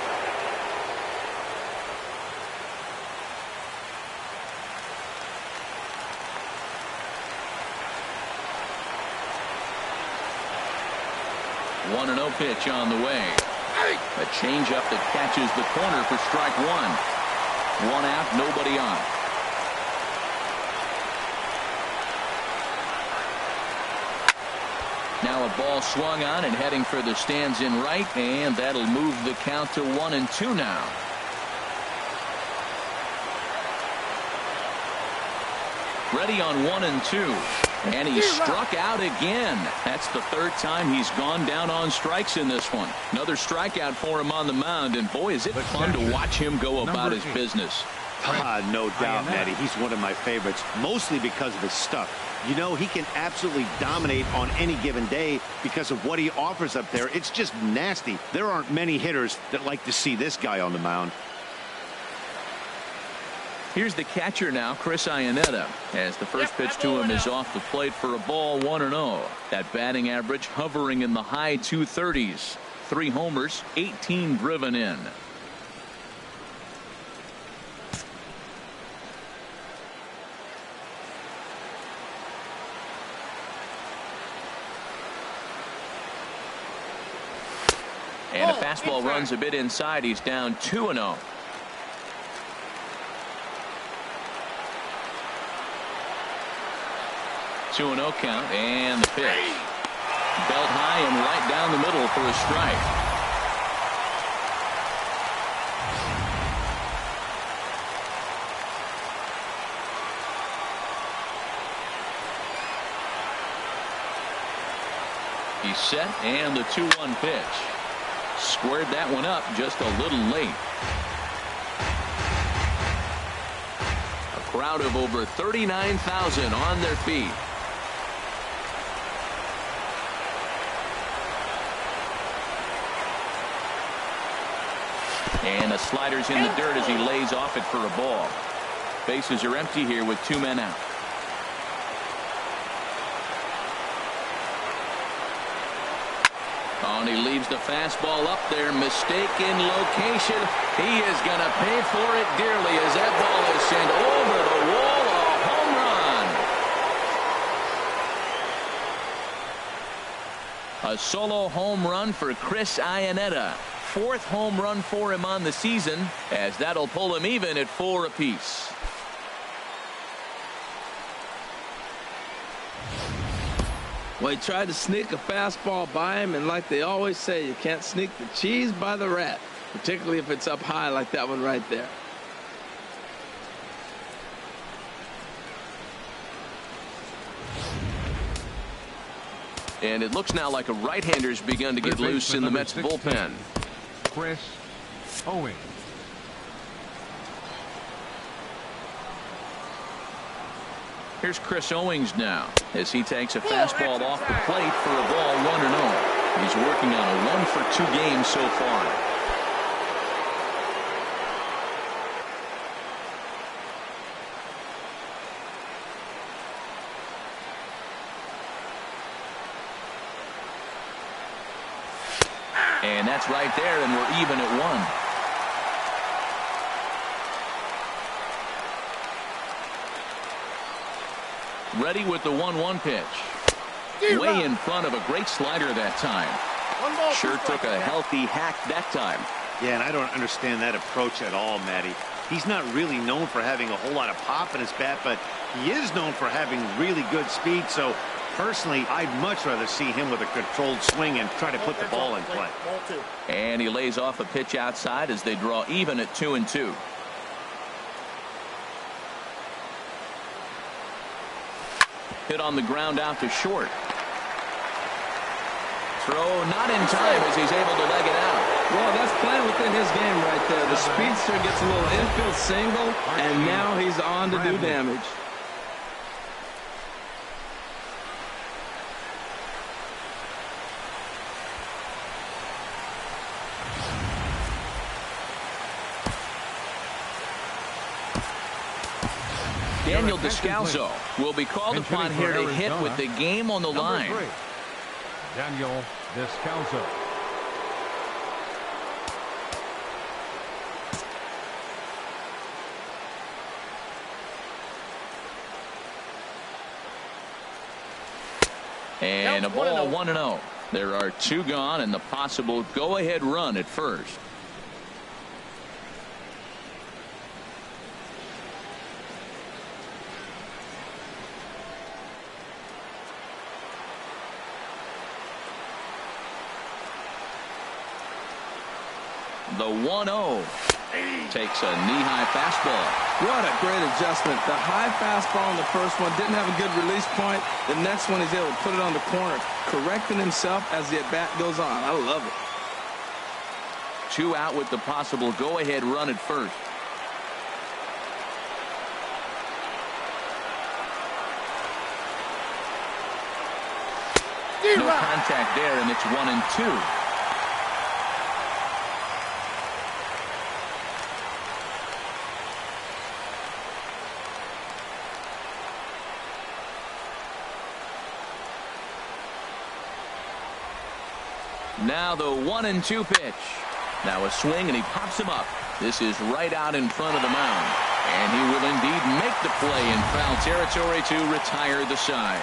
One and 0 pitch on the way. A changeup that catches the corner for strike 1. 1 out, nobody on. Now a ball swung on and heading for the stands in right, and that'll move the count to 1-2 now. Ready on 1-2. And he struck out again. That's the third time he's gone down on strikes in this one. Another strikeout for him on the mound, and boy, is it fun to watch him go about his business. No doubt, Matty. He's one of my favorites, mostly because of his stuff. You know, he can absolutely dominate on any given day because of what he offers up there. It's just nasty. There aren't many hitters that like to see this guy on the mound. Here's the catcher now, Chris Iannetta, as the first pitch to him is off the plate for a ball. 1-0. That batting average hovering in the high 230s. 3 homers, 18 driven in. And a fastball runs a bit inside. He's down 2-0. 2-0 count, and the pitch. Belt high and right down the middle for a strike. He's set, and the 2-1 pitch. Squared that one up just a little late. A crowd of over 39,000 on their feet. And the slider's in the dirt as he lays off it for a ball. Bases are empty here with 2 men out. Oh, and he leaves the fastball up there. Mistaken location. He is going to pay for it dearly as that ball is sent over the wall. A home run. A solo home run for Chris Iannetta. 4th home run for him on the season, as that'll pull him even at 4 apiece. Well, he tried to sneak a fastball by him, and like they always say, you can't sneak the cheese by the rat, particularly if it's up high like that one right there. And it looks now like a right-hander's begun to get loose in the Mets bullpen. Chris Owings. Here's Chris Owings now as he takes a fastball off the plate for a ball 1-0. He's working on a 1-for-2 game so far. And that's right there, and we're even at 1. Ready with the 1-1 pitch. Way in front of a great slider that time. Sure took a healthy hack that time. Yeah, and I don't understand that approach at all, Matty. He's not really known for having a whole lot of pop in his bat, but he is known for having really good speed. So personally, I'd much rather see him with a controlled swing and try to put the ball in play. And he lays off a pitch outside as they draw even at 2-2. Hit on the ground out to short. Throw not in time as he's able to leg it out. Well, that's playing within his game right there. The speedster gets a little infield single, and now he's on to do damage. Daniel Descalso will be called upon here to hit with the game on the line. Number 3, Daniel Descalso. And a ball 1-0. There are 2 gone and the possible go-ahead run at first. The 1-0 takes a knee-high fastball. What a great adjustment. The high fastball on the first one didn't have a good release point. The next one, he's able to put it on the corner, correcting himself as the at-bat goes on. I love it. 2 out with the possible go-ahead run at first. No contact there, and it's 1-2. Now the 1-2 pitch. Now a swing, and he pops him up. This is right out in front of the mound. And he will indeed make the play in foul territory to retire the side.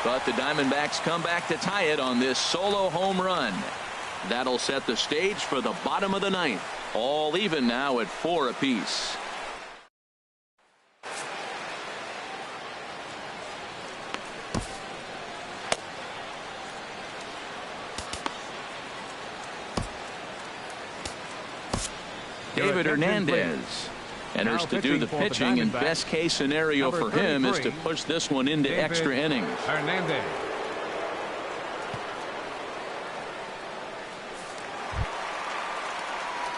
But the Diamondbacks come back to tie it on this solo home run. That'll set the stage for the bottom of the 9th. All even now at 4 apiece. David Hernandez enters to do the pitching, and best case scenario for him is to push this one into extra innings. Hernandez.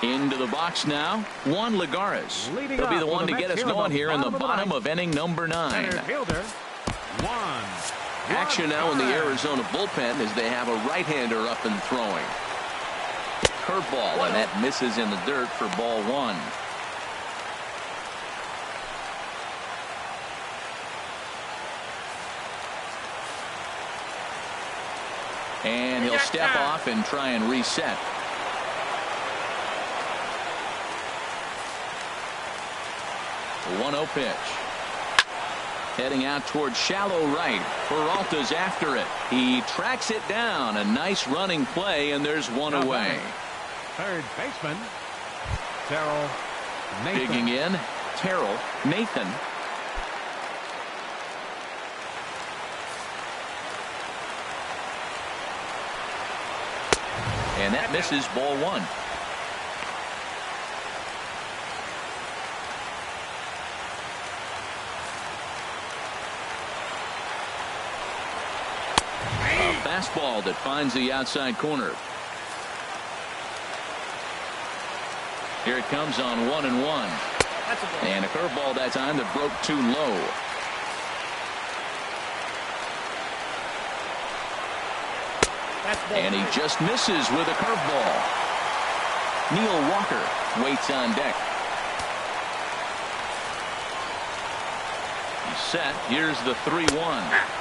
Into the box now, Juan Lagares. He'll be the one to get us going here in the bottom of inning number 9. Center fielder, Juan. Action now in the Arizona bullpen as they have a right-hander up and throwing. Curveball, and that misses in the dirt for ball 1. And he'll step off and try and reset. The 1-0 pitch. Heading out towards shallow right. Peralta's after it. He tracks it down. A nice running play, and there's one away. Third baseman, Terrell Nathan. Digging in, Terrell Nathan. And that misses ball 1. fastball that finds the outside corner. Here it comes on 1-1. And a curveball that time that broke too low. And he just misses with a curveball. Neil Walker waits on deck. He's set. Here's the 3-1.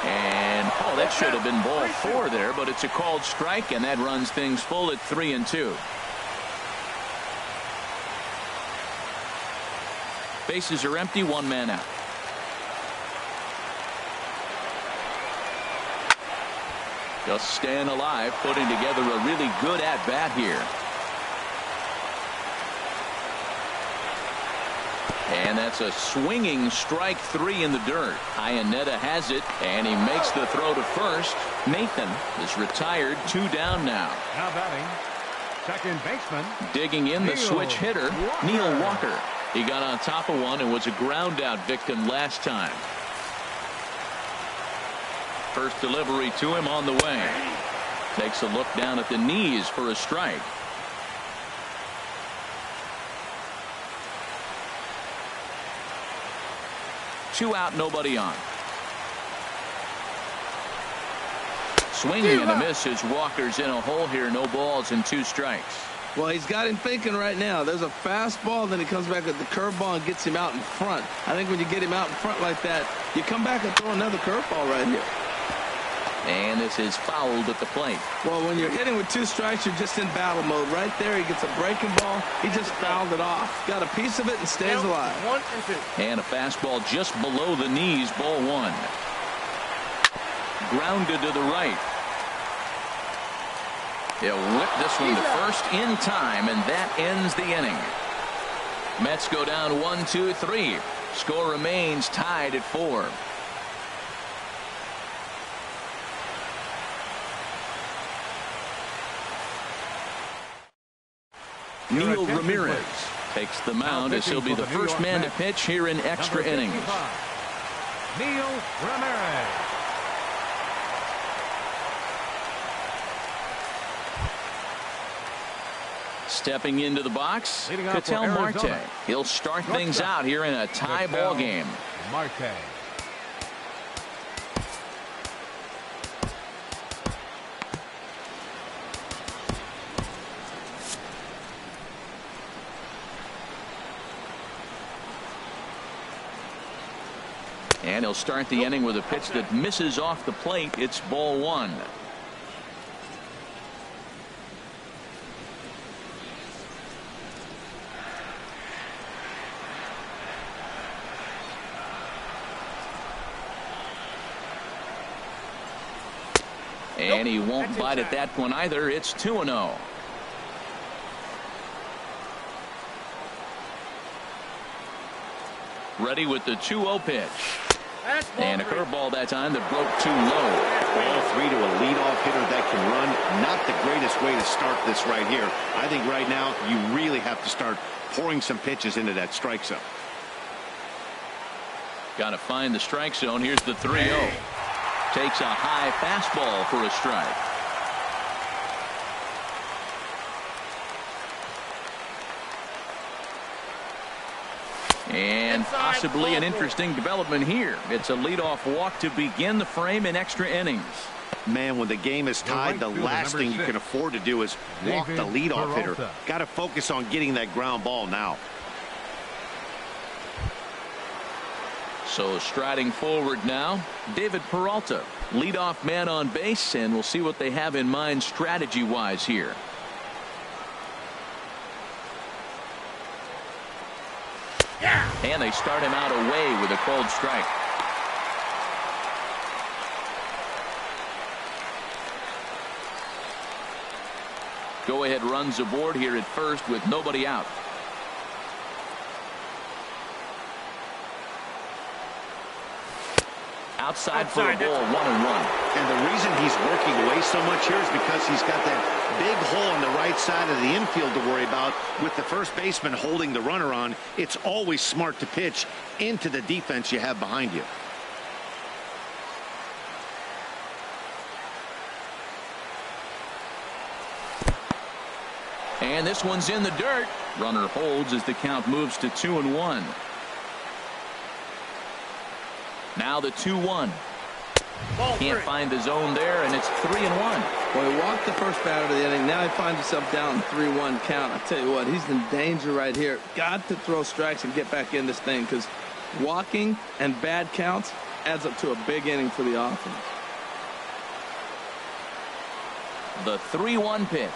And oh, that should have been ball 4 there, but it's a called strike, and that runs things full at 3-2. Bases are empty, 1 man out. Just staying alive, putting together a really good at-bat here. And that's a swinging strike 3 in the dirt. Iannetta has it, and he makes the throw to first. Nathan is retired, 2 down now. Now batting, second baseman. Digging in the switch hitter, Neil Walker. He got on top of one and was a ground out victim last time. First delivery to him on the way. Takes a look down at the knees for a strike. Two out, nobody on. Swinging and a miss as Walker's in a hole here. No balls and 2 strikes. Well, he's got him thinking right now. There's a fastball, then he comes back with the curveball and gets him out in front. I think when you get him out in front like that, you come back and throw another curveball right here. And this is fouled at the plate. Well, when you're hitting with 2 strikes, you're just in battle mode. Right there, he gets a breaking ball. He just fouled it off. Got a piece of it and stays alive. 1-2. And a fastball just below the knees, ball 1. Grounded to the right. He'll whip this one to first in time, and that ends the inning. Mets go down 1-2-3. Score remains tied at 4. Neil Ramirez takes the mound as he'll be the first man to pitch here in extra innings. Neil Ramirez. Stepping into the box, Leading off for Ketel Marte. Arizona. He'll start things out here in a tie ball game. Marte. And he'll start the inning with a pitch that misses off the plate. It's ball 1. And he won't bite at that one either. It's 2-0. Ready with the 2-0 pitch. And a curveball that time that broke too low. Ball 3 to a leadoff hitter that can run. Not the greatest way to start this right here. I think right now you really have to start pouring some pitches into that strike zone. Got to find the strike zone. Here's the 3-0. Takes a high fastball for a strike. And possibly an interesting development here. It's a leadoff walk to begin the frame in extra innings. Man, when the game is tied, the last thing you can afford to do is walk the leadoff hitter. Got to focus on getting that ground ball now. So striding forward now, David Peralta, leadoff man on base, and we'll see what they have in mind strategy-wise here. And they start him out away with a cold strike. Go-ahead runs aboard here at first with nobody out. Outside for a ball, 1-1. And the reason he's working away so much here is because he's got that big hole on the right side of the infield to worry about. With the first baseman holding the runner on, it's always smart to pitch into the defense you have behind you. And this one's in the dirt. Runner holds as the count moves to 2-1. Now the 2-1. Can't find the zone there, and it's 3-1. Well, he walked the first batter of the inning. Now he finds himself down 3-1 count. I tell you what, he's in danger right here. Got to throw strikes and get back in this thing, because walking and bad counts adds up to a big inning for the offense. The 3-1 pitch.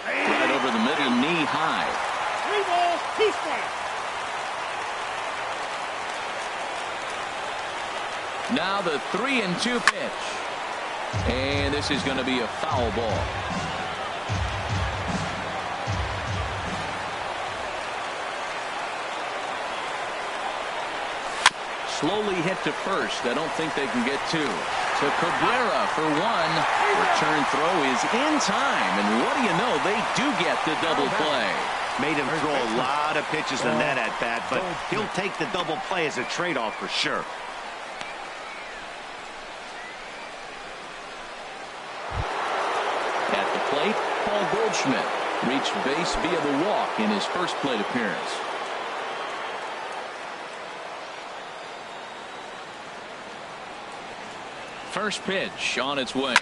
Right over the middle, knee high. 3 balls, 2 strikes. Now the 3-2 pitch. And this is going to be a foul ball. Slowly hit to first. I don't think they can get 2. To Cabrera for 1. Return throw is in time. And what do you know? They do get the double play. Made him throw a lot of pitches in that at bat, but he'll take the double play as a trade-off for sure. At the plate, Paul Goldschmidt reached base via the walk in his first plate appearance. First pitch on its way.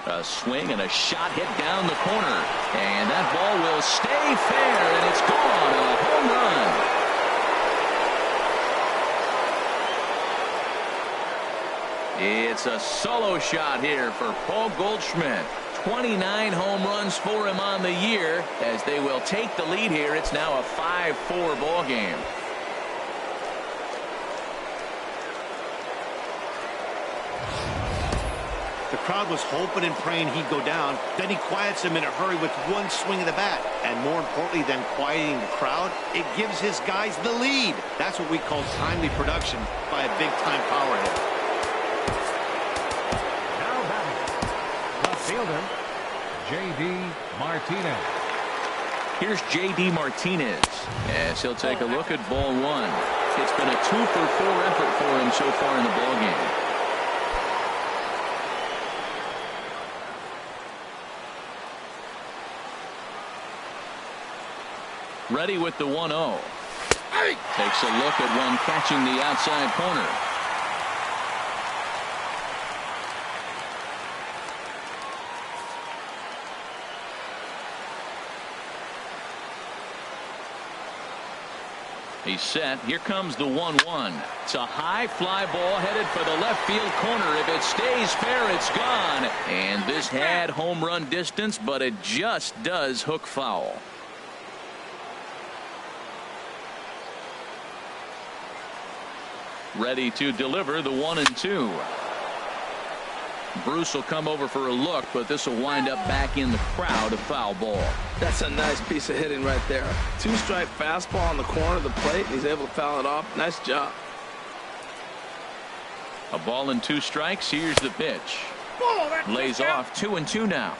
A swing and a shot hit down the corner. And that ball will stay fair, and it's gone. A home run. It's a solo shot here for Paul Goldschmidt. 29 home runs for him on the year. As they will take the lead here, it's now a 5-4 ball game. The crowd was hoping and praying he'd go down. Then he quiets him in a hurry with one swing of the bat. And more importantly than quieting the crowd, it gives his guys the lead. That's what we call timely production by a big-time power hitter. Now batting, the fielder, J.D. Martinez. Here's J.D. Martinez as he'll take a look at ball 1. It's been a 2-for-4 effort for him so far in the ball game. Ready with the 1-0. Takes a look at one catching the outside corner. He's set. Here comes the 1-1. It's a high fly ball headed for the left field corner. If it stays fair, it's gone. And this had home run distance, but it just does hook foul. Ready to deliver the 1-2. Bruce will come over for a look, but this will wind up back in the crowd, a foul ball. That's a nice piece of hitting right there. 2-strike fastball on the corner of the plate. He's able to foul it off. Nice job. A ball and 2 strikes. Here's the pitch. Lays off 2-2 now.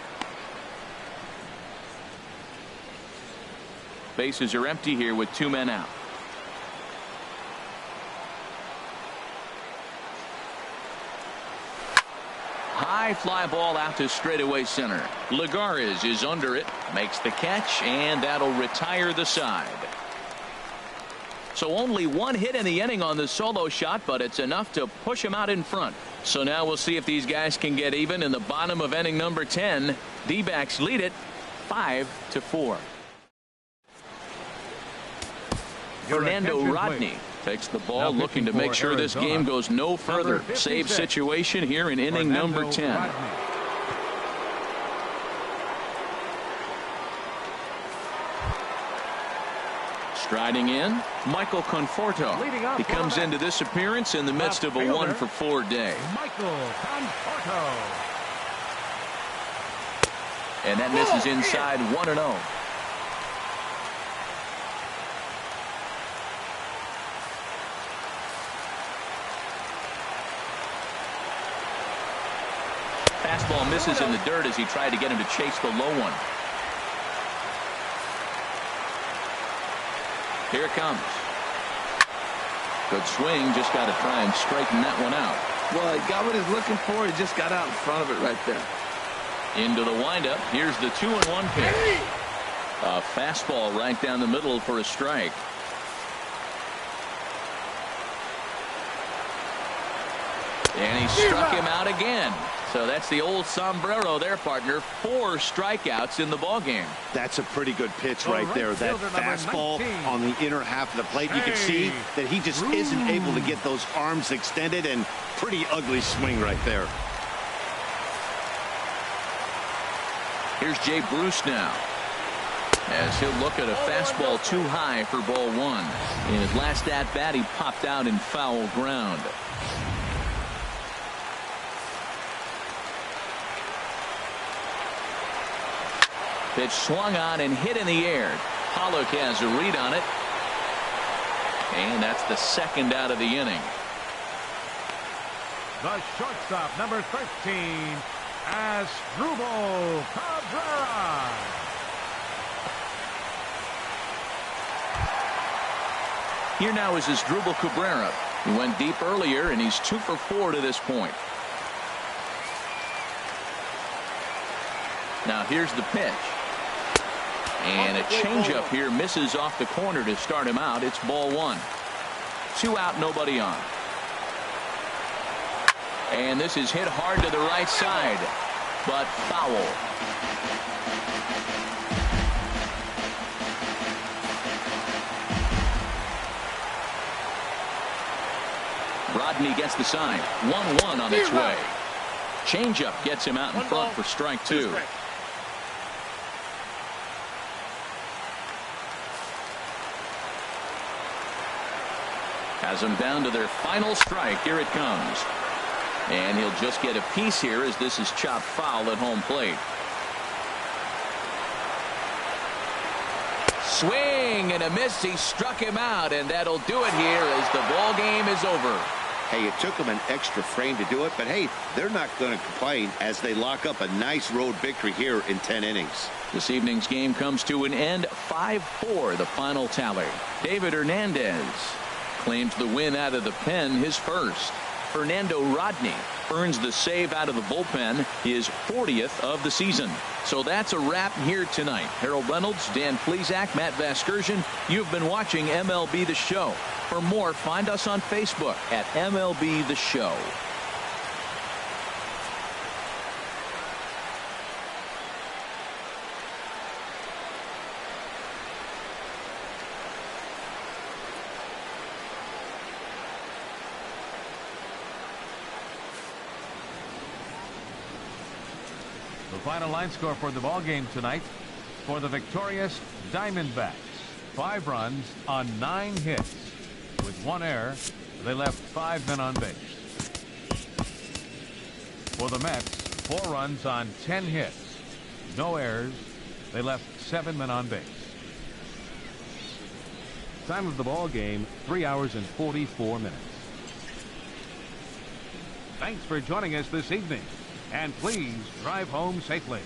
Bases are empty here with 2 men out. High fly ball out to straightaway center. Lagares is under it, makes the catch, and that'll retire the side. So only 1 hit in the inning on the solo shot, but it's enough to push him out in front. So now we'll see if these guys can get even in the bottom of inning number 10. D-backs lead it 5-4. Fernando Rodney takes the ball, looking to make sure this game goes no further. Save situation here in inning number 10. Striding in, Michael Conforto. He comes into this appearance in the midst of a 1-for-4 day. Michael Conforto. And that misses inside 1-0. Fastball misses in the dirt as he tried to get him to chase the low one. Here it comes. Good swing. Just got to try and straighten that one out. Well, he got what he's looking for. He just got out in front of it right there. Into the windup. Here's the 2-1 pitch. A fastball right down the middle for a strike. And he struck him out again. So that's the old sombrero there, partner. 4 strikeouts in the ballgame. That's a pretty good pitch right there. That fastball on the inner half of the plate. You can see that he just isn't able to get those arms extended, and pretty ugly swing right there. Here's Jay Bruce now, as he'll look at a fastball too high for ball 1. In his last at-bat, he popped out in foul ground. Pitch swung on and hit in the air. Hallo has a read on it. And that's the second out of the inning. The shortstop, number 13, Asdrubal Cabrera. Here now is Asdrubal Cabrera. He went deep earlier, and he's 2 for 4 to this point. Now here's the pitch. And a changeup here misses off the corner to start him out. It's ball 1. 2 out, nobody on. And this is hit hard to the right side, but foul. Rodney gets the sign. 1-1 on its way. Changeup gets him out in front for strike 2. Has them down to their final strike. Here it comes. And he'll just get a piece here as this is chopped foul at home plate. Swing and a miss. He struck him out, and that'll do it here as the ball game is over. Hey, it took them an extra frame to do it, but hey, they're not going to complain as they lock up a nice road victory here in 10 innings. This evening's game comes to an end. 5-4 the final tally. David Hernandez claims the win out of the pen, his first. Fernando Rodney earns the save out of the bullpen, his 40th of the season. So that's a wrap here tonight. Harold Reynolds, Dan Plesac, Matt Vasgersian. You've been watching MLB The Show. For more, find us on Facebook at MLB The Show. The final line score for the ball game tonight: for the victorious Diamondbacks, 5 runs on 9 hits. With 1 error, they left 5 men on base. For the Mets, 4 runs on 10 hits. No errors. They left 7 men on base. Time of the ball game, 3 hours and 44 minutes. Thanks for joining us this evening, and please drive home safely.